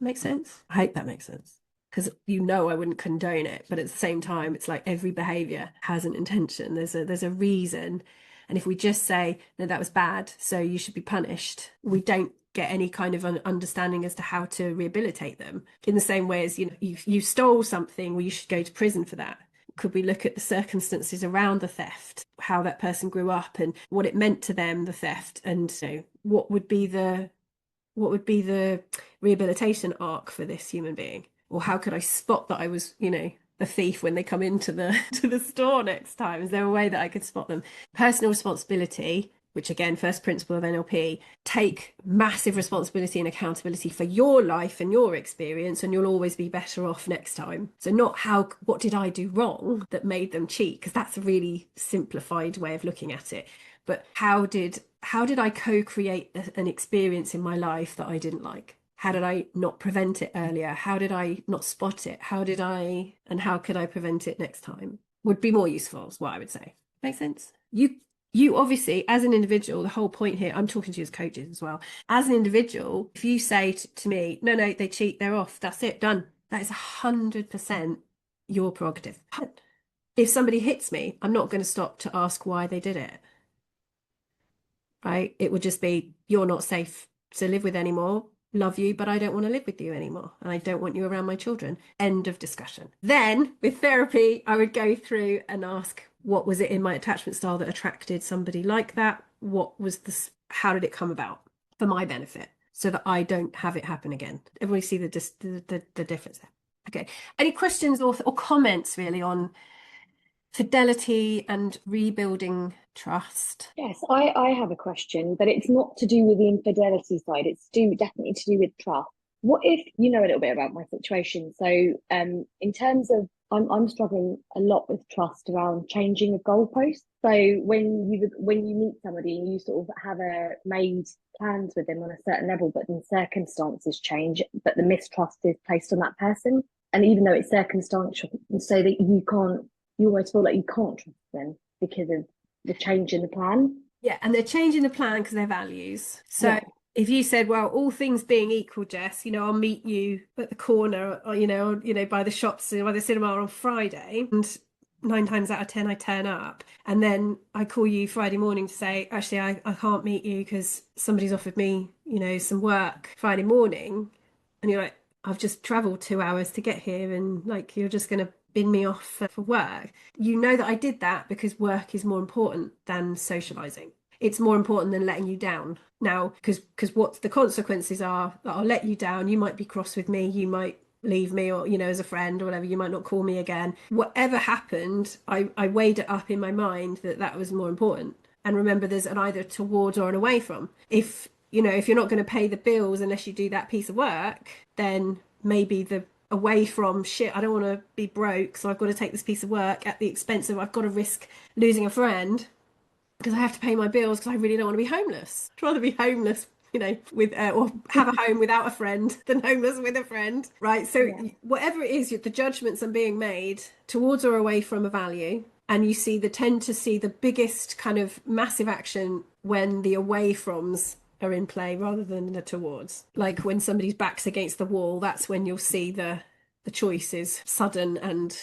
That makes sense? I hope that makes sense. Because you know I wouldn't condone it, but at the same time, it's like every behavior has an intention. There's a reason. And if we just say, no, that was bad, so you should be punished, we don't get any kind of understanding as to how to rehabilitate them. In the same way as, you know, you stole something, well, you should go to prison for that. Could we look at the circumstances around the theft, how that person grew up and what it meant to them, the theft, and so what would be the rehabilitation arc for this human being? Or how could I spot that I was, you know, a thief when they come into the to the store next time? Is there a way that I could spot them? Personal responsibility, which again, first principle of NLP, take massive responsibility and accountability for your life and your experience, and you'll always be better off next time. So not what did I do wrong that made them cheat? Because that's a really simplified way of looking at it. But how did I co-create an experience in my life that I didn't like? How did I not prevent it earlier? How did I not spot it? How could I prevent it next time? Would be more useful, is what I would say. Make sense? You obviously, as an individual, the whole point here, I'm talking to you as coaches as well. As an individual, if you say to me, no, they cheat, they're off, that's it, done. That is 100% your prerogative. If somebody hits me, I'm not going to stop to ask why they did it. Right? It would just be, you're not safe to live with anymore. Love you, but I don't want to live with you anymore. And I don't want you around my children. End of discussion. Then with therapy, I would go through and ask, what was it in my attachment style that attracted somebody like that? How did it come about for my benefit so that I don't have it happen again? Everybody see the difference there? Okay. Any questions or comments really on fidelity and rebuilding trust? Yes, I have a question, but it's not to do with the infidelity side. It's definitely to do with trust. What if you know a little bit about my situation? So, in terms of, I'm struggling a lot with trust around changing of goalposts. So when you meet somebody and you sort of have made plans with them on a certain level, but then circumstances change, but the mistrust is placed on that person, and even though it's circumstantial, so that you almost feel like you can't trust them because of the change in the plan. Yeah, and they're changing the plan because their values. So yeah. If you said, well, all things being equal, Jess, you know, I'll meet you at the corner or, you know, by the shops, by the cinema on Friday, and 9 times out of 10 I turn up, and then I call you Friday morning to say, actually, I can't meet you because somebody's offered me, you know, some work Friday morning, and you're like, I've just traveled 2 hours to get here, and like, you're just going to bin me off for work. You know that I did that because work is more important than socializing. It's more important than letting you down. Now, because what the consequences are, that I'll let you down. You might be cross with me. You might leave me, or, you know, as a friend or whatever. You might not call me again. Whatever happened, I weighed it up in my mind that was more important. And remember, there's an either towards or an away from. If you're not going to pay the bills unless you do that piece of work, then maybe the away from, shit, I don't want to be broke, so I've got to take this piece of work at the expense of, I've got to risk losing a friend because I have to pay my bills because I really don't want to be homeless. I'd rather be homeless, you know, with or have a home without a friend than homeless with a friend, right? So whatever it is, the judgments are being made towards or away from a value, and you tend to see the biggest kind of massive action when the away froms are in play rather than the towards. Like when somebody's back's against the wall, that's when you'll see the choice is sudden and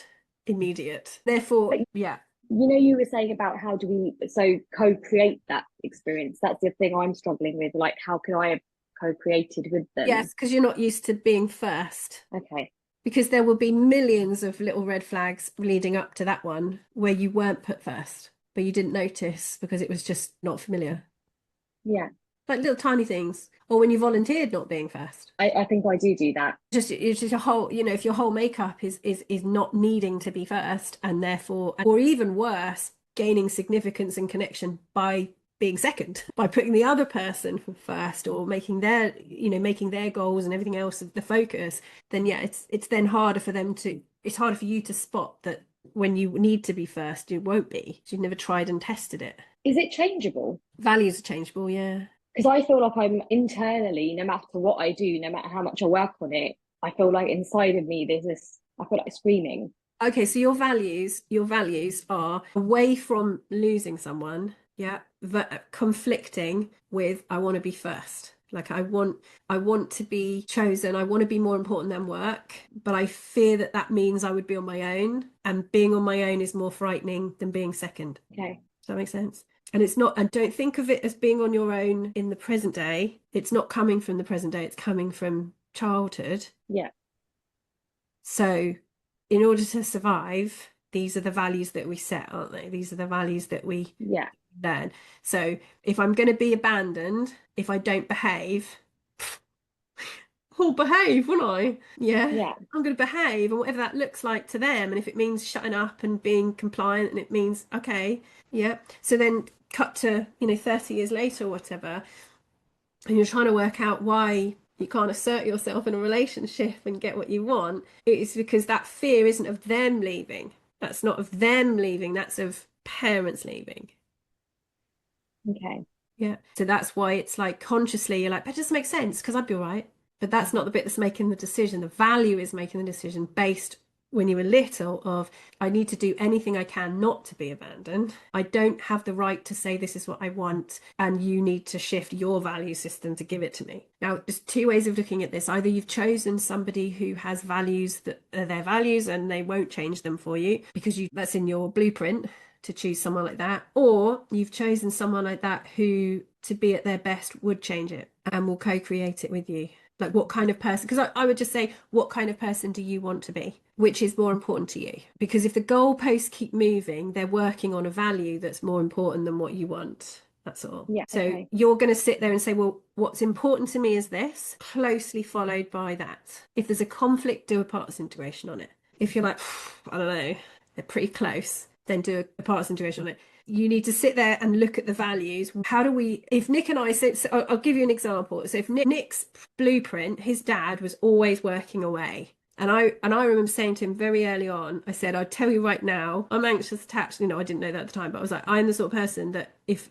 immediate. Therefore, yeah. You know, you were saying about how do we co-create that experience. That's the thing I'm struggling with. Like, how can I have co-created with them? Yes, because you're not used to being first. Okay. Because there will be millions of little red flags leading up to that one where you weren't put first, but you didn't notice because it was just not familiar. Yeah. like little tiny things, or when you volunteered not being first. I think I do that. Just it's just a whole, you know, if your whole makeup is not needing to be first, and therefore, or even worse, gaining significance and connection by being second, by putting the other person first, or making their, you know, making their goals and everything else the focus, then yeah, it's then harder for them to, it's harder for you to spot that when you need to be first, you won't be. You've never tried and tested it. Is it changeable? Values are changeable, yeah. Because I feel like I'm internally, no matter what I do, no matter how much I work on it, I feel like inside of me there's this, I feel like screaming. Okay, so your values are away from losing someone, yeah, but conflicting with I want to be first. Like I want to be chosen. I want to be more important than work, but I fear that that means I would be on my own, and being on my own is more frightening than being second. Okay. Does that make sense? And it's not, and don't think of it as being on your own in the present day. It's not coming from the present day, it's coming from childhood. Yeah. So in order to survive, these are the values that we set, aren't they? These are the values that we learn. So if I'm going to be abandoned, if I don't behave, I'll behave, won't I? Yeah. I'm going to behave, and whatever that looks like to them. And if it means shutting up and being compliant, and it means, okay, yeah. So then cut to, 30 years later or whatever, and you're trying to work out why you can't assert yourself in a relationship and get what you want. It's because that fear isn't of them leaving. That's not of them leaving. That's of parents leaving. Okay. Yeah. So that's why it's like consciously you're like, that doesn't make sense because I'd be all right. But that's not the bit that's making the decision. The value is making the decision based when you were little of, I need to do anything I can not to be abandoned. I don't have the right to say this is what I want, and you need to shift your value system to give it to me. Now, there's two ways of looking at this. Either you've chosen somebody who has values that are their values and they won't change them for you because that's in your blueprint to choose someone like that, or you've chosen someone like that who, to be at their best, would change it and will co-create it with you. Like what kind of person, because I would just say, what kind of person do you want to be? Which is more important to you? Because if the goalposts keep moving, they're working on a value that's more important than what you want. That's all. Yeah. So okay. You're going to sit there and say, well, what's important to me is this, closely followed by that. If there's a conflict, do a parts integration on it. If you're like, I don't know, they're pretty close, then do a parts integration on it. You need to sit there and look at the values. How do we, if Nick and I, so I'll give you an example. So if Nick's blueprint, his dad was always working away. And I remember saying to him very early on, I said, I'll tell you right now, I'm anxious attached. I didn't know that at the time, but I was like, I'm the sort of person that if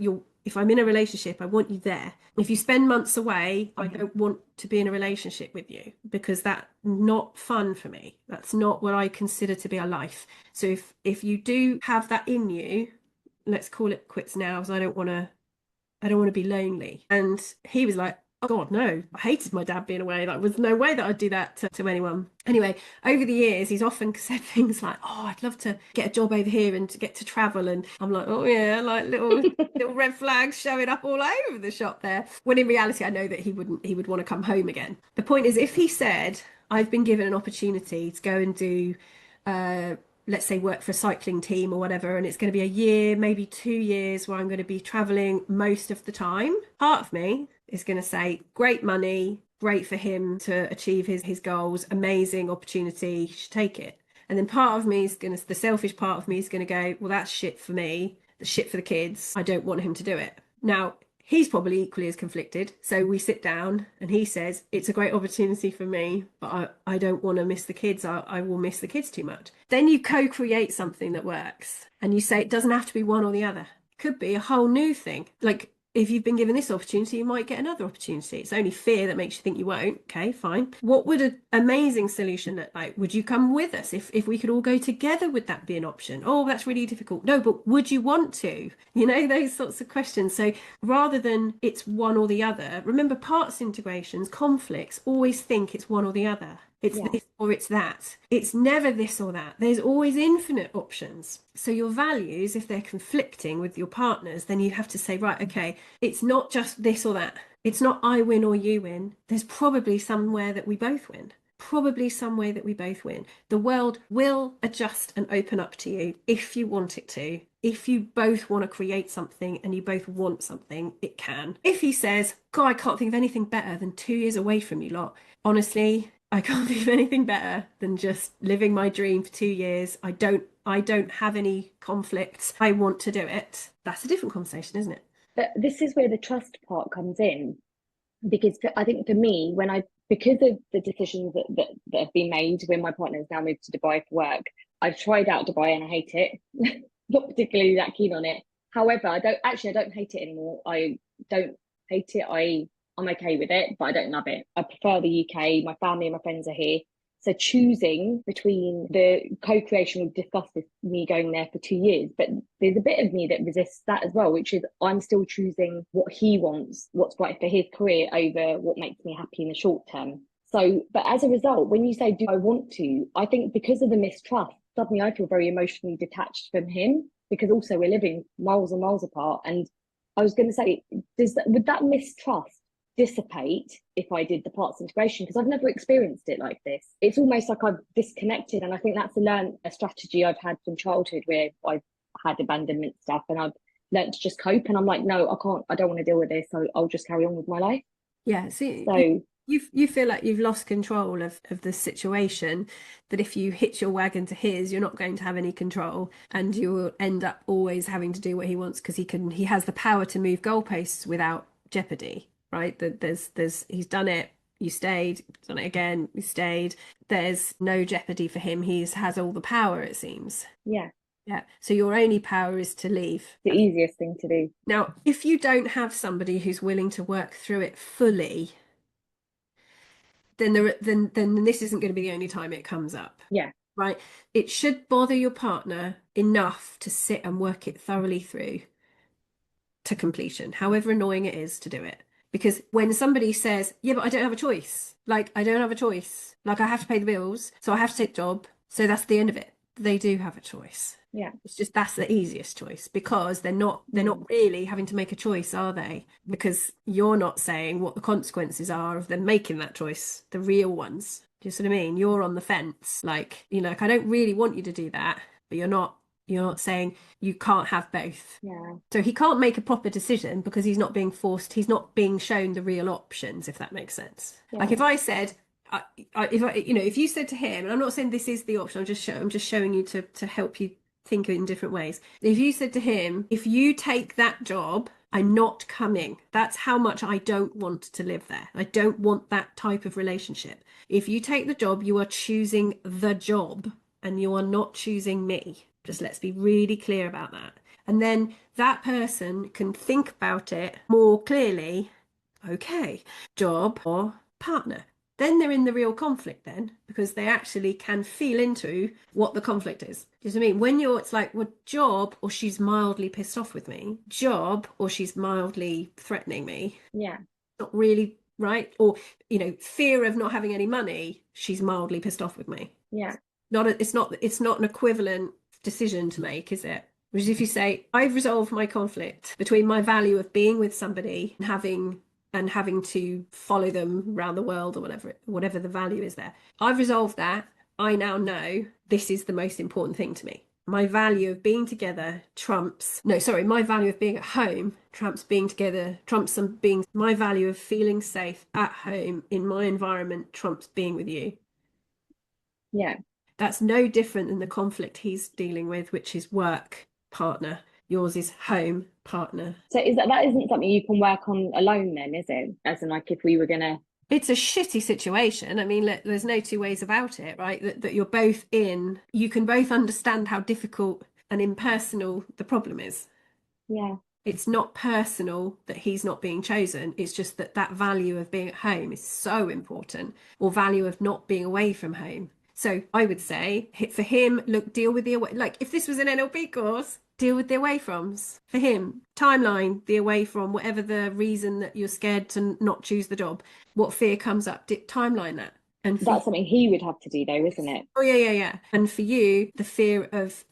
I'm in a relationship, I want you there. If you spend months away, I don't want to be in a relationship with you because that's not fun for me. That's not what I consider to be a life. So if you do have that in you, let's call it quits now, because I don't want to be lonely. And he was like, oh God, no, I hated my dad being away. Like, there's no way that I'd do that to anyone. Anyway, over the years, he's often said things like, oh, I'd love to get a job over here and to get to travel. And I'm like, oh yeah, like little red flags showing up all over the shop there. When in reality, I know that he would want to come home again. The point is, if he said, I've been given an opportunity to go and do, let's say, work for a cycling team or whatever, and it's going to be a year, maybe 2 years where I'm going to be traveling most of the time, part of me is going to say, great money, great for him to achieve his goals, amazing opportunity, he should take it. And then part of me is the selfish part of me is going to go, well, that's shit for me, that's shit for the kids, I don't want him to do it. Now, he's probably equally as conflicted. So we sit down and he says, it's a great opportunity for me, but I don't want to miss the kids. I will miss the kids too much. Then you co-create something that works. And you say, it doesn't have to be one or the other. It could be a whole new thing. Like, if you've been given this opportunity, you might get another opportunity. It's only fear that makes you think you won't. Okay, fine. What would an amazing solution look like? Would you come with us? If we could all go together, would that be an option? Oh, that's really difficult. No, but would you want to? Those sorts of questions. So rather than it's one or the other, remember parts integrations, conflicts, always think it's one or the other. It's this or it's that. It's never this or that. There's always infinite options. So your values, if they're conflicting with your partners, then you have to say, right, okay, it's not just this or that. It's not I win or you win. There's probably somewhere that we both win. probably some way that we both win. The world will adjust and open up to you if you want it to. If you both want to create something and you both want something, it can. If he says, God, I can't think of anything better than 2 years away from you lot, honestly, I can't think of anything better than just living my dream for 2 years. I don't have any conflicts. I want to do it. That's a different conversation, isn't it? But this is where the trust part comes in, because I think for me, because of the decisions that have been made when my partner has now moved to Dubai for work, I've tried out Dubai and I hate it. Not particularly that keen on it. However, I don't hate it anymore. I don't hate it. I'm okay with it, but I don't love it. I prefer the UK. My family and my friends are here. So choosing between the co-creation, we've discussed this, me going there for 2 years, but there's a bit of me that resists that as well, which is I'm still choosing what he wants, what's right for his career over what makes me happy in the short term. So, but as a result, when you say, do I want to, I think because of the mistrust, suddenly I feel very emotionally detached from him, because also we're living miles and miles apart. And I was going to say, would that mistrust dissipate if I did the parts integration? Because I've never experienced it like this. It's almost like I've disconnected, and I think that's a strategy I've had from childhood, where I've had abandonment stuff and I've learned to just cope, and I'm like, no, I don't want to deal with this, so I'll just carry on with my life. Yeah, see, so you feel like you've lost control of the situation, that if you hitch your wagon to his, you're not going to have any control, and you will end up always having to do what he wants, because he has the power to move goalposts without jeopardy. Right, that he's done it, you stayed, done it again, you stayed. There's no jeopardy for him. He has all the power, it seems. Yeah. So your only power is to leave. The easiest thing to do. Now, if you don't have somebody who's willing to work through it fully, then this isn't going to be the only time it comes up. Yeah. Right. It should bother your partner enough to sit and work it thoroughly through to completion, however annoying it is to do it. Because when somebody says, yeah, but I don't have a choice, like I don't have a choice, like I have to pay the bills, so I have to take the job, so that's the end of it. They do have a choice. Yeah. It's just that's the easiest choice, because they're not really having to make a choice, are they? Because you're not saying what the consequences are of them making that choice, the real ones. Do you see what I mean? You're on the fence, like, like I don't really want you to do that, but you're not saying you can't have both. Yeah. So he can't make a proper decision because he's not being forced. He's not being shown the real options, if that makes sense. Yeah. Like if I said, if you said to him, and I'm not saying this is the option, I'm just showing you to help you think in different ways. If you said to him, if you take that job, I'm not coming. That's how much I don't want to live there. I don't want that type of relationship. If you take the job, you are choosing the job and you are not choosing me. Just let's be really clear about that. And then that person can think about it more clearly. Okay, job or partner. Then they're in the real conflict then, because they actually can feel into what the conflict is. Do you know what I mean? When it's like, well, job, or she's mildly pissed off with me. Job, or she's mildly threatening me. Yeah. Not really right. Or, fear of not having any money. She's mildly pissed off with me. Yeah. It's not an equivalent decision to make, is it? Whereas if you say, I've resolved my conflict between my value of being with somebody and having to follow them around the world, or whatever the value is there. I've resolved that. I now know this is the most important thing to me. My value of being together my value of being at home trumps being together, my value of feeling safe at home in my environment trumps being with you. Yeah. That's no different than the conflict he's dealing with, which is work, partner. Yours is home, partner. So that isn't something you can work on alone then, is it? As in, like, if we were going to... It's a shitty situation. I mean, there's no two ways about it, right? That you're both in, you can both understand how difficult and impersonal the problem is. Yeah. It's not personal that he's not being chosen. It's just that value of being at home is so important, or value of not being away from home. So I would say for him, look, deal with the away. Like if this was an NLP course, deal with the away froms. For him, timeline the away from, whatever the reason that you're scared to not choose the job. What fear comes up, timeline that. And that's something he would have to do though, isn't it? Oh yeah. And for you, the fear of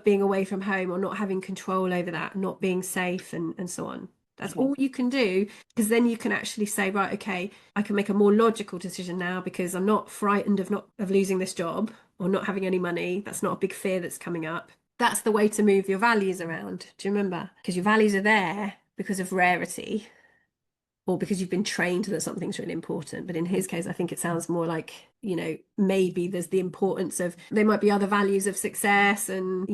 being away from home, or not having control over that, not being safe, and so on. That's all you can do, because then you can actually say, right, okay, I can make a more logical decision now because I'm not frightened of losing this job or not having any money. That's not a big fear that's coming up. That's the way to move your values around. Do you remember? Because your values are there because of rarity, or because you've been trained that something's really important. But in his case, I think it sounds more like, maybe there's the importance of, there might be other values of success and,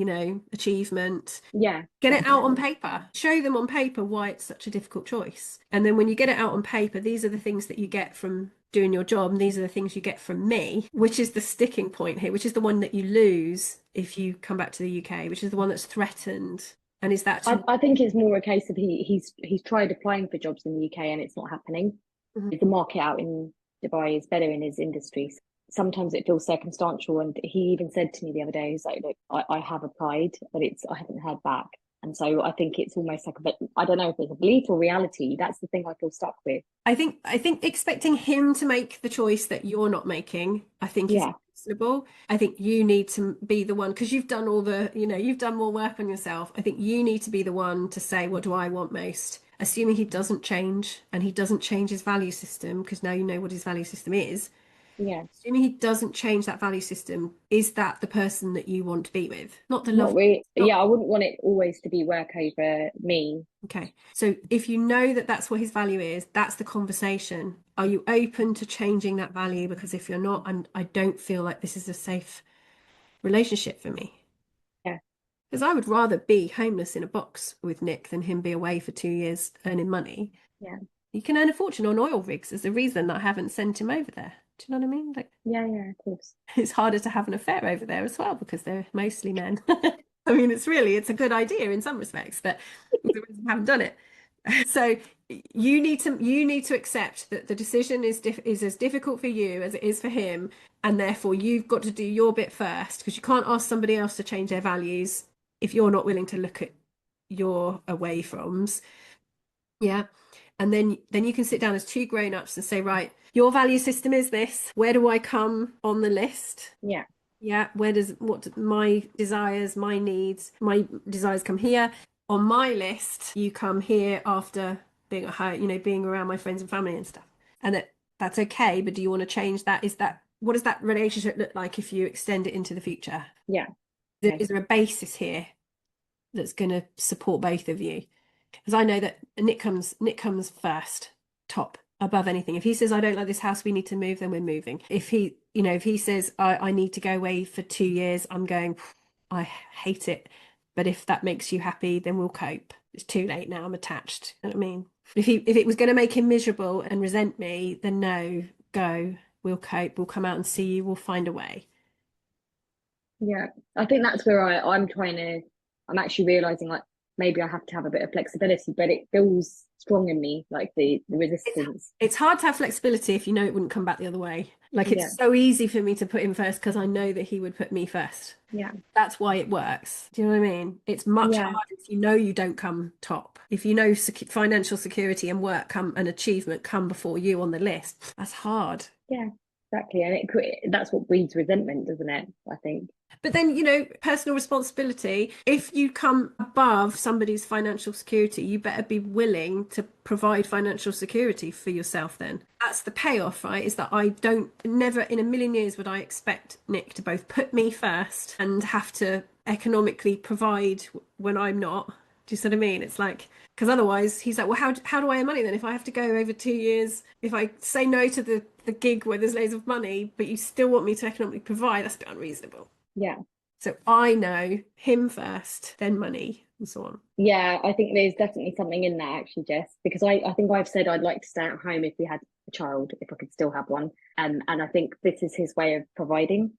achievement. Yeah. Get it out on paper. Show them on paper why it's such a difficult choice. And then when you get it out on paper, these are the things that you get from doing your job, and these are the things you get from me, which is the sticking point here, which is the one that you lose if you come back to the UK, which is the one that's threatened. And is that I think it's more a case of he's tried applying for jobs in the UK and it's not happening. The market out in Dubai is better in his industry. Sometimes it feels circumstantial, and he even said to me the other day, he's like, look, I have applied, but I haven't heard back. And so I think it's almost like I don't know if it's a belief or reality. That's the thing I feel stuck with. I think expecting him to make the choice that you're not making, I think is reasonable. I think you need to be the one, because you've done you've done more work on yourself. I think you need to be the one to say, what do I want most? Assuming he doesn't change, and he doesn't change his value system, because now you know what his value system is. Yeah. Assuming he doesn't change that value system, is that the person that you want to be with? Not the love. Yeah, I wouldn't want it always to be work over me. Okay. So if you know that that's what his value is, that's the conversation. Are you open to changing that value? Because if you're not, I don't feel like this is a safe relationship for me. Yeah. Because I would rather be homeless in a box with Nick than him be away for 2 years earning money. Yeah. You can earn a fortune on oil rigs. There's a reason that I haven't sent him over there. Do you know what I mean? Like, yeah, of course. It's harder to have an affair over there as well, because they're mostly men. I mean, it's a good idea in some respects, but the reason I haven't done it. So you need to accept that the decision is as difficult for you as it is for him, and therefore you've got to do your bit first, because you can't ask somebody else to change their values if you're not willing to look at your away froms. Yeah. And then you can sit down as two grown-ups and say, right, your value system is this. Where do I come on the list? Yeah. Yeah. What my desires, my needs, my desires come here. On my list, you come here after being at home, being around my friends and family and stuff. And that's okay. But do you want to change that? What does that relationship look like if you extend it into the future? Yeah. Is there a basis here that's going to support both of you? Because I know that Nick comes first, top, above anything. If he says, I don't like this house, we need to move, then we're moving. If he says, I need to go away for 2 years, I'm going, I hate it. But if that makes you happy, then we'll cope. It's too late now, I'm attached. You know what I mean? If it was going to make him miserable and resent me, then no, go. We'll cope. We'll come out and see you. We'll find a way. Yeah, I think that's where I'm actually realizing, like, maybe I have to have a bit of flexibility, but it feels strong in me, like the resistance. It's hard to have flexibility if you know it wouldn't come back the other way. Like, it's so easy for me to put him first because I know that he would put me first. Yeah. That's why it works. Do you know what I mean? It's much harder if you know you don't come top. If you know financial security and work and achievement come before you on the list, that's hard. Yeah, exactly. And that's what breeds resentment, doesn't it? I think. But then, personal responsibility, if you come above somebody's financial security, you better be willing to provide financial security for yourself then. That's the payoff, right? Is that never in a million years would I expect Nick to both put me first and have to economically provide when I'm not. Do you see what I mean? It's like, because otherwise he's like, well, how do I earn money then if I have to go over 2 years? If I say no to the gig where there's loads of money, but you still want me to economically provide, that's a bit unreasonable. Yeah. So I know him first, then money, and so on. Yeah, I think there's definitely something in that, actually, Jess, because I think I've said I'd like to stay at home if we had a child, if I could still have one. And I think this is his way of providing.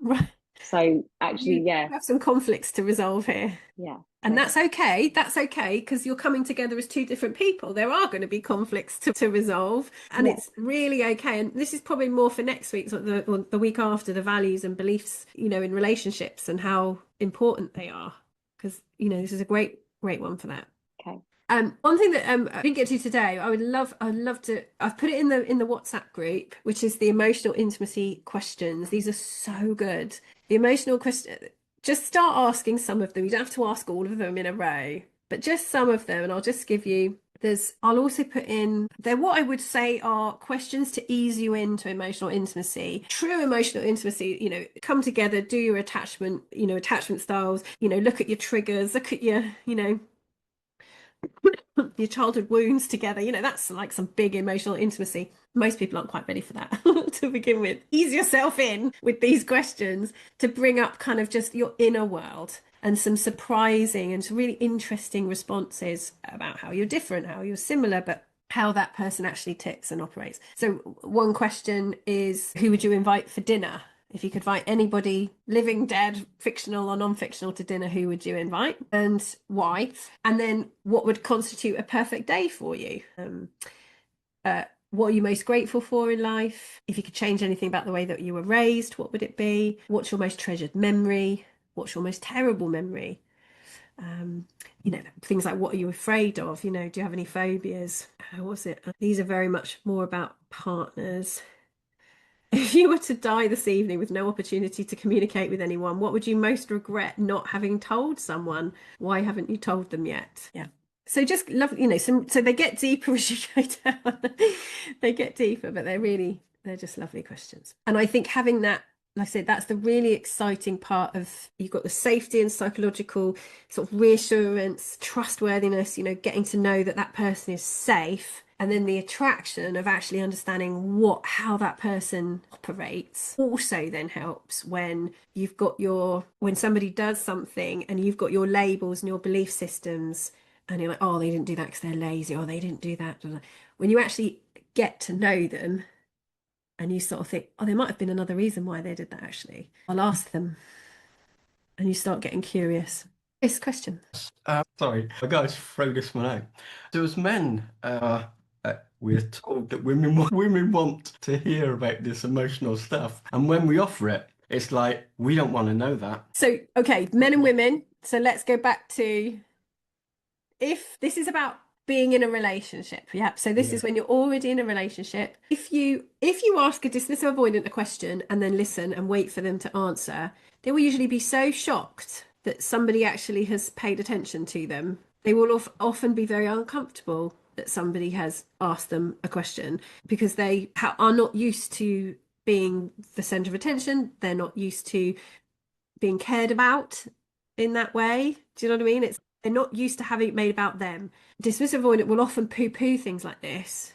Right. So actually, you have some conflicts to resolve here. Yeah. And that's okay. That's okay, because you're coming together as two different people. There are going to be conflicts to resolve, and it's really okay. And this is probably more for next week, or the week after, the values and beliefs, in relationships and how important they are. Because, this is a great one for that. Okay. One thing that I didn't get to today, I'd love to. I've put it in the WhatsApp group, which is the emotional intimacy questions. These are so good. The emotional question. Just start asking some of them. You don't have to ask all of them in a row, but just some of them. And I'll just give you I'll also put in there what I would say are questions to ease you into emotional intimacy. True emotional intimacy, come together, do your attachment, attachment styles, look at your triggers, look at your, your childhood wounds together. That's like some big emotional intimacy. Most people aren't quite ready for that to begin with. Ease yourself in with these questions to bring up kind of just your inner world and some surprising and some really interesting responses about how you're different, how you're similar, but how that person actually ticks and operates. So one question is, who would you invite for dinner? If you could invite anybody, living, dead, fictional or non-fictional, to dinner, who would you invite and why? And then what would constitute a perfect day for you? What are you most grateful for in life? If you could change anything about the way that you were raised, what would it be? What's your most treasured memory? What's your most terrible memory? Things like, what are you afraid of? Do you have any phobias? What was it? These are very much more about partners. If you were to die this evening with no opportunity to communicate with anyone, what would you most regret not having told someone? Why haven't you told them yet? Yeah. So just love, so they get deeper as you go down. They get deeper, but they're just lovely questions. And I think having that, like I said, that's the really exciting part of, you've got the safety and psychological sort of reassurance, trustworthiness, getting to know that person is safe. And then the attraction of actually understanding how that person operates also then helps when when somebody does something and you've got your labels and your belief systems and you're like, oh, they didn't do that because they're lazy, or they didn't do that. When you actually get to know them and you sort of think, oh, there might have been another reason why they did that actually. I'll ask them. And you start getting curious. This question. Sorry, I got to throw this one out. So as men, we're told that women want to hear about this emotional stuff. And when we offer it, it's like, we don't want to know that. So, okay, men and women. So let's go back to, if this is about being in a relationship. Yeah. So this is when you're already in a relationship. If you ask a dismissive avoidant a question and then listen and wait for them to answer, they will usually be so shocked that somebody actually has paid attention to them. They will often be very uncomfortable that somebody has asked them a question because they are not used to being the center of attention. They're not used to being cared about in that way. Do you know what I mean? They're not used to having it made about them. Dismissive avoidant will often poo-poo things like this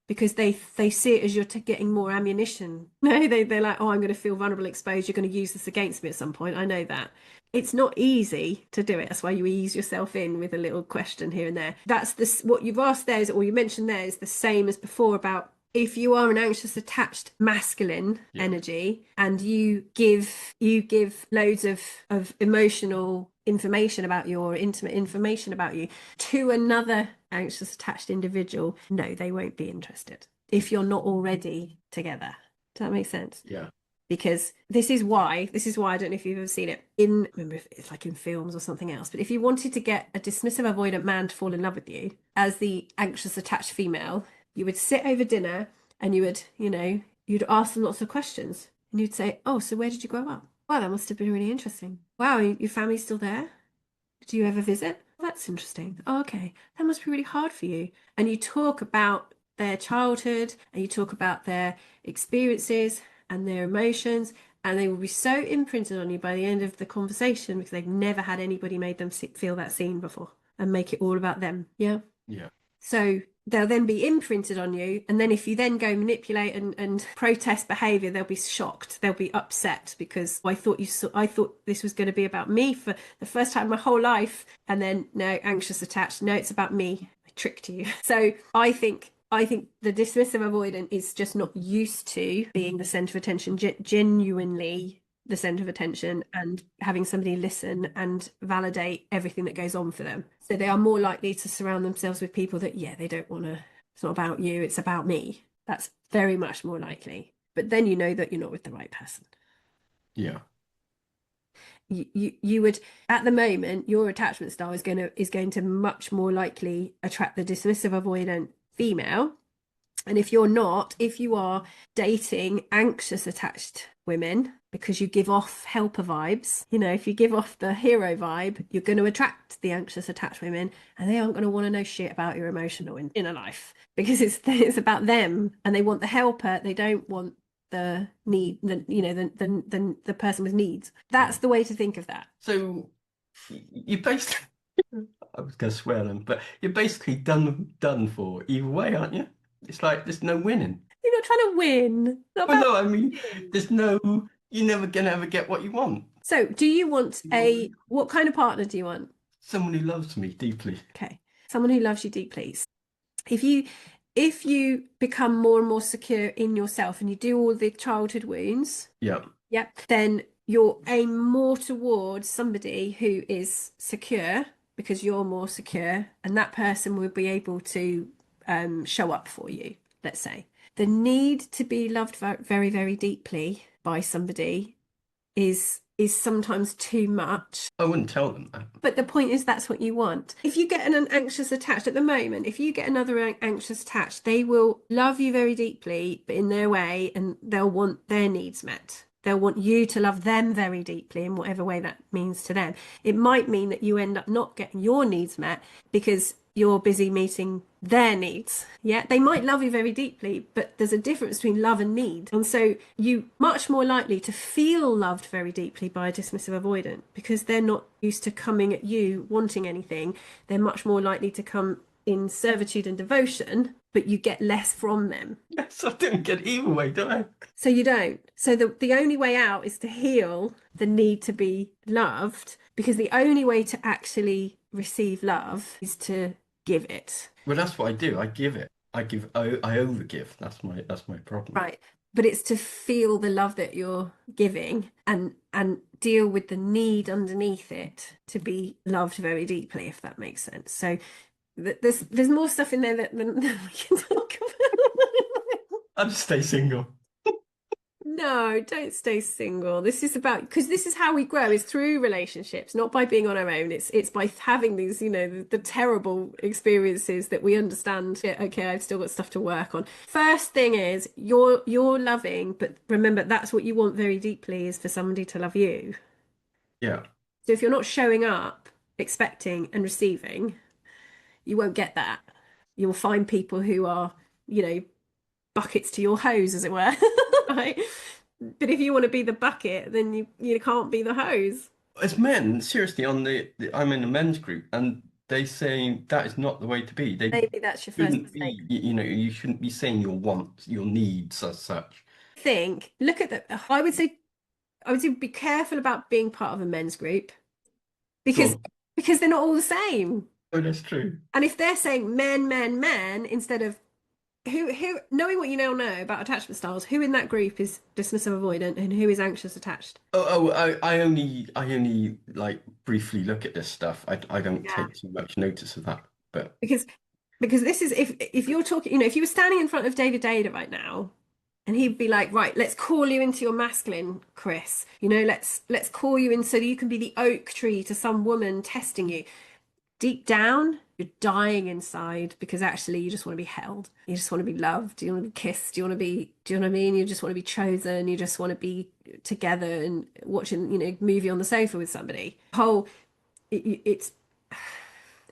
because they see it as you're getting more ammunition. No, they're like, oh, I'm going to feel vulnerable, exposed. You're going to use this against me at some point. I know that. It's not easy to do it. That's why you ease yourself in with a little question here and there. That's what you've asked there, or you mentioned there, is the same as before about if you are an anxious attached masculine energy and you give loads of emotional information about you or intimate information about you to another anxious attached individual, no, they won't be interested if you're not already together. Does that make sense? Yeah. Because this is why I don't know if you've ever seen it remember if it's like in films or something else, but if you wanted to get a dismissive avoidant man to fall in love with you as the anxious attached female, you would sit over dinner and you would, you'd ask them lots of questions and you'd say, oh, so where did you grow up? Wow, that must have been really interesting. Wow, your family's still there? Do you ever visit? Oh, that's interesting. Oh, okay. That must be really hard for you. And you talk about their childhood and you talk about their experiences and their emotions, and they will be so imprinted on you by the end of the conversation because they've never had anybody made them feel that scene before and make it all about them. Yeah. Yeah. So they'll then be imprinted on you, and then if you then go manipulate and protest behavior, they'll be shocked, they'll be upset because I thought this was going to be about me for the first time in my whole life, and then no, anxious attached, no, it's about me, I tricked you. So I think the dismissive avoidant is just not used to being the center of attention, genuinely the center of attention, and having somebody listen and validate everything that goes on for them. So they are more likely to surround themselves with people that, they don't want to, it's not about you, it's about me. That's very much more likely. But then you know that you're not with the right person. Yeah. You would, at the moment, your attachment style is going to much more likely attract the dismissive avoidant female. And if you are dating anxious attached women because you give off helper vibes. You know, if you give off the hero vibe, you're going to attract the anxious attached women, and they aren't going to want to know shit about your emotional inner life because it's about them, and they want the helper. They don't want the need, the person with needs. That's the way to think of that. So you basically, I was going to swear then, but you're basically done for either way, aren't you? It's like there's no winning. You're not trying to win. Not Well, about no, I mean, you're never gonna ever get what you want. So, do you want what kind of partner do you want? Someone who loves me deeply. Okay. Someone who loves you deeply. If you become more and more secure in yourself and you do all the childhood wounds, Yeah. then you'll aim more towards somebody who is secure because you're more secure, and that person will be able to show up for you, let's say. The need to be loved very, very deeply by somebody is sometimes too much. I wouldn't tell them that. But the point is, that's what you want. If you get an anxious attached at the moment, if you get another anxious attached, they will love you very deeply, but in their way, and they'll want their needs met. They'll want you to love them very deeply in whatever way that means to them. It might mean that you end up not getting your needs met because you're busy meeting their needs. Yeah, they might love you very deeply, but there's a difference between love and need. And so you're much more likely to feel loved very deeply by a dismissive avoidant because they're not used to coming at you wanting anything. They're much more likely to come in servitude and devotion, but you get less from them. Yes, I don't get either way, do I? So you don't. So the only way out is to heal the need to be loved, because the only way to actually receive love is to give it. Well, that's what I do. I give it. I overgive. That's my problem. Right. But it's to feel the love that you're giving and deal with the need underneath it to be loved very deeply, if that makes sense. So there's more stuff in there than we can talk about. I'll just stay single. No, don't stay single. This is about, because this is how we grow, is through relationships, not by being on our own. It's by having these, the terrible experiences that we understand. Yeah, okay, I've still got stuff to work on. First thing is you're loving, but remember that's what you want very deeply, is for somebody to love you. Yeah. So if you're not showing up, expecting and receiving, you won't get that. You'll find people who are, buckets to your hose, as it were. Right? But if you want to be the bucket, then you can't be the hose. As men, seriously, I'm in a men's group, and they say that is not the way to be. Maybe that's your first mistake. You shouldn't be saying your wants, your needs as such. Look at I would say be careful about being part of a men's group because they're not all the same. Oh, that's true. And if they're saying men instead of who knowing what you now know about attachment styles, who in that group is dismissive avoidant and who is anxious attached? I only like briefly look at this stuff. I don't take too much notice of that. But because this is, if you're talking, if you were standing in front of David Dada right now and he'd be like, right, let's call you into your masculine, Chris. Let's call you in so that you can be the oak tree to some woman testing you. Deep down, you're dying inside because actually you just want to be held. You just want to be loved. You want to be kissed. Do you know what I mean? You just want to be chosen. You just want to be together and watching, movie on the sofa with somebody. It's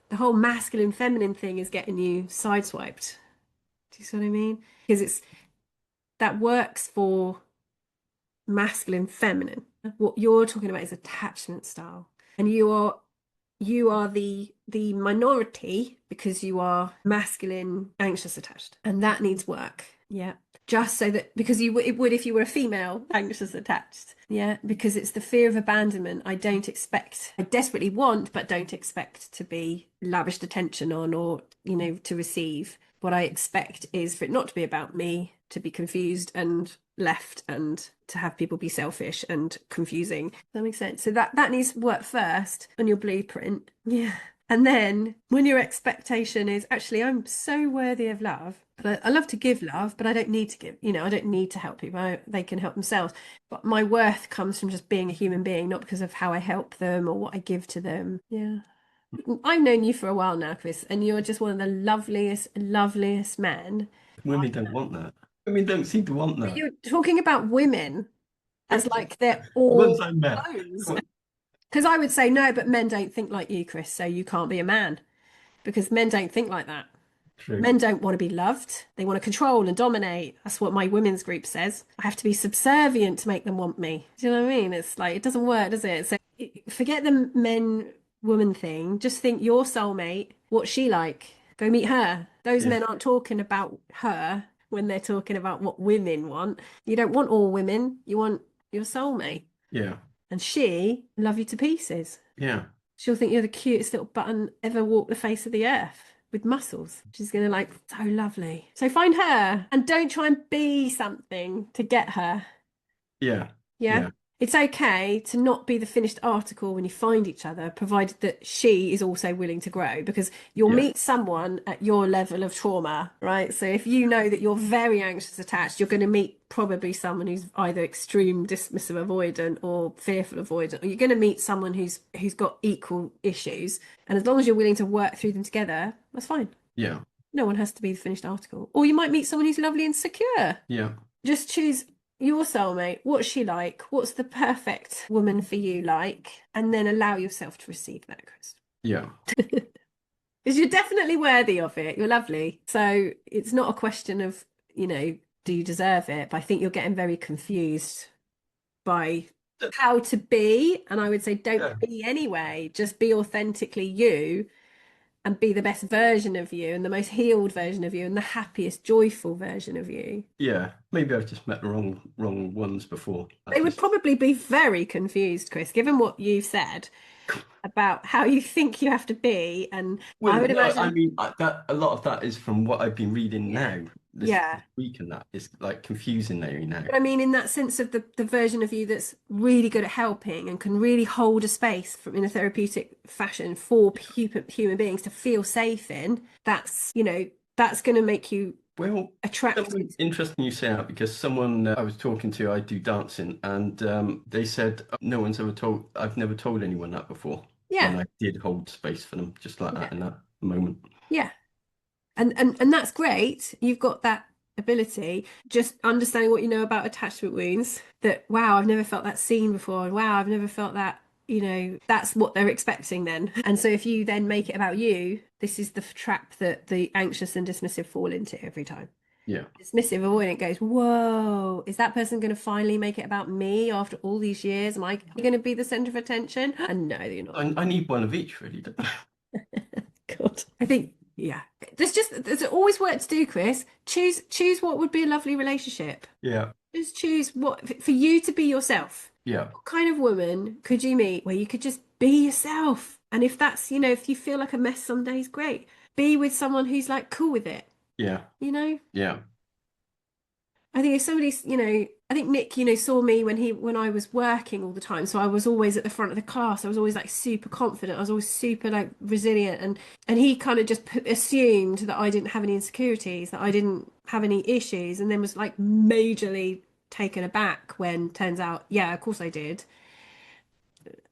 the whole masculine feminine thing is getting you sideswiped. Do you see what I mean? Because that works for masculine feminine. What you're talking about is attachment style, and you are the minority because you are masculine, anxious attached, and that needs work. Yeah, just so that, because it would if you were a female anxious attached. Yeah, because it's the fear of abandonment. I desperately want, but don't expect to be lavished attention on or to receive. What I expect is for it not to be about me, to be confused and left, and to have people be selfish and confusing. Does that make sense? So that needs work first on your blueprint. Yeah. And then when your expectation is, actually, I'm so worthy of love, but I love to give love, but I don't need to give, I don't need to help people. They can help themselves. But my worth comes from just being a human being, not because of how I help them or what I give to them. Yeah. I've known you for a while now, Chris, and you're just one of the loveliest men. Women don't want that. Women don't seem to want that. You're talking about women. as like they're all Once I met. clones. Because I would say no, but men don't think like you, Chris, so you can't be a man because men don't think like that. True. Men don't want to be loved. They want to control and dominate. That's what my women's group says. I have to be subservient to make them want me. Do you know what I mean? It's like, it doesn't work, does it? So forget the men woman thing. Just think your soulmate, what's she like? Go meet her. Those men aren't talking about her when they're talking about what women want. You don't want all women. You want your soulmate. Yeah. And she love you to pieces. Yeah. She'll think you're the cutest little button ever walked the face of the earth with muscles. She's going to like, so lovely. So find her and don't try and be something to get her. Yeah. Yeah. It's okay to not be the finished article when you find each other, provided that she is also willing to grow, because you'll meet someone at your level of trauma, right? So if you know that you're very anxious attached, you're going to meet probably someone who's either extreme dismissive avoidant or fearful avoidant, or you're going to meet someone who's got equal issues. And as long as you're willing to work through them together, that's fine. Yeah. No one has to be the finished article. Or you might meet someone who's lovely and secure. Yeah. Just choose your soulmate. What's she like? What's the perfect woman for you like? And then allow yourself to receive that, Chris. Yeah. Because you're definitely worthy of it. You're lovely. So it's not a question of, do you deserve it? But I think you're getting very confused by how to be. And I would say don't be anyway. Just be authentically you and be the best version of you and the most healed version of you and the happiest, joyful version of you. Yeah. Maybe I've just met the wrong ones before. They would probably be very confused, Chris, given what you've said about how you think you have to be. And I would imagine. I mean, that a lot of that is from what I've been reading now. This week, and that is like confusing now. But I mean, in that sense of the version of you that's really good at helping and can really hold a space in a therapeutic fashion for human beings to feel safe in, that's going to make you attractive. Interesting you say that, because someone I was talking to, I do dancing, and they said I've never told anyone that before. Yeah. And I did hold space for them just like that in that moment. Yeah. And that's great. You've got that ability. Just understanding what you know about attachment wounds, that, wow, I've never felt that seen before. And wow, I've never felt that, that's what they're expecting then. And so if you then make it about you, this is the trap that the anxious and dismissive fall into every time. Yeah. Dismissive avoidant goes, whoa, is that person going to finally make it about me after all these years? Am I going to be the center of attention? And no, you're not. I need one of each, really, don't I? God. I think, yeah. There's always work to do, Chris. Choose what would be a lovely relationship. Yeah. Just choose what for you to be yourself. Yeah. What kind of woman could you meet where you could just be yourself? And if that's, if you feel like a mess some days, great. Be with someone who's like cool with it. Yeah. Yeah. I think if somebody's, I think Nick, saw me when I was working all the time. So I was always at the front of the class. I was always like super confident. I was always super like resilient. And he kind of just assumed that I didn't have any insecurities, that I didn't have any issues, and then was like majorly taken aback when turns out, yeah, of course I did.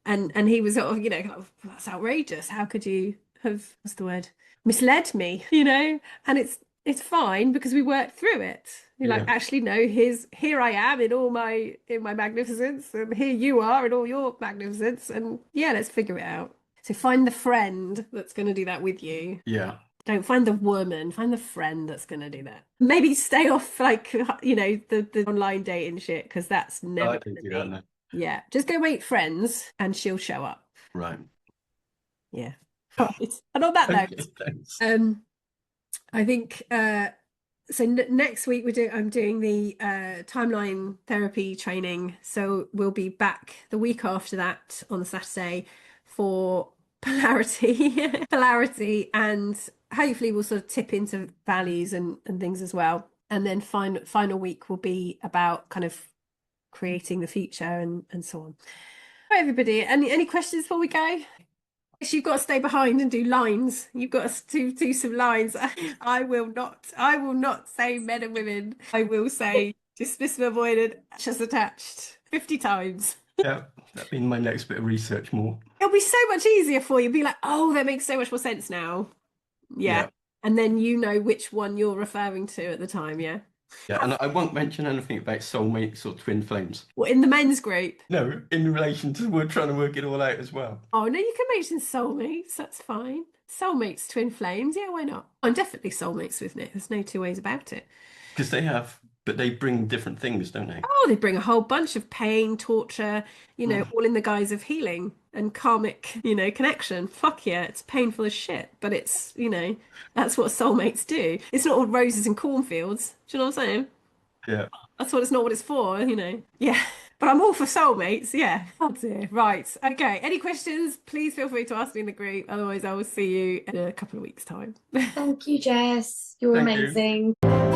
And he was sort of, that's outrageous. How could you have, what's the word, misled me, And it's fine because we worked through it. You're like, actually, no, here I am in my magnificence, and here you are in all your magnificence, and yeah, let's figure it out. So find the friend that's going to do that with you. Yeah. Don't find the woman, find the friend that's going to do that. Maybe stay off like, the online dating shit, because that's never. I don't do that, no. Yeah, just go meet friends and she'll show up. Right. Yeah. Right. And on that note, Thanks. I think so next week I'm doing the timeline therapy training. So we'll be back the week after that on the Saturday for polarity, and hopefully we'll sort of tip into values and things as well. And then final week will be about kind of creating the future and so on. All right, everybody, any questions before we go? You've got to stay behind and do lines. You've got to do some lines. I will not say men and women. I will say dismissive avoidant, just attached 50 times. Yeah, that'll be my next bit of research more. It'll be so much easier for you. Be like, oh, that makes so much more sense now. Yeah. And then you know which one you're referring to at the time, yeah? Yeah, and I won't mention anything about soulmates or twin flames. Well, in the men's group. No, in relation to we're trying to work it all out as well. Oh, no, you can mention soulmates. That's fine. Soulmates, twin flames. Yeah, why not? I'm definitely soulmates with Nick. There's no two ways about it. Because they have, but they bring different things, don't they? Oh, they bring a whole bunch of pain, torture, all in the guise of healing and karmic, connection. Fuck yeah, it's painful as shit, but it's, that's what soulmates do. It's not all roses and cornfields. Do you know what I'm saying? Yeah. That's what it's not what it's for, Yeah. But I'm all for soulmates, yeah. Oh dear. Right. Okay. Any questions? Please feel free to ask me in the group. Otherwise, I will see you in a couple of weeks' time. Thank you, Jess. You're Thank you. amazing.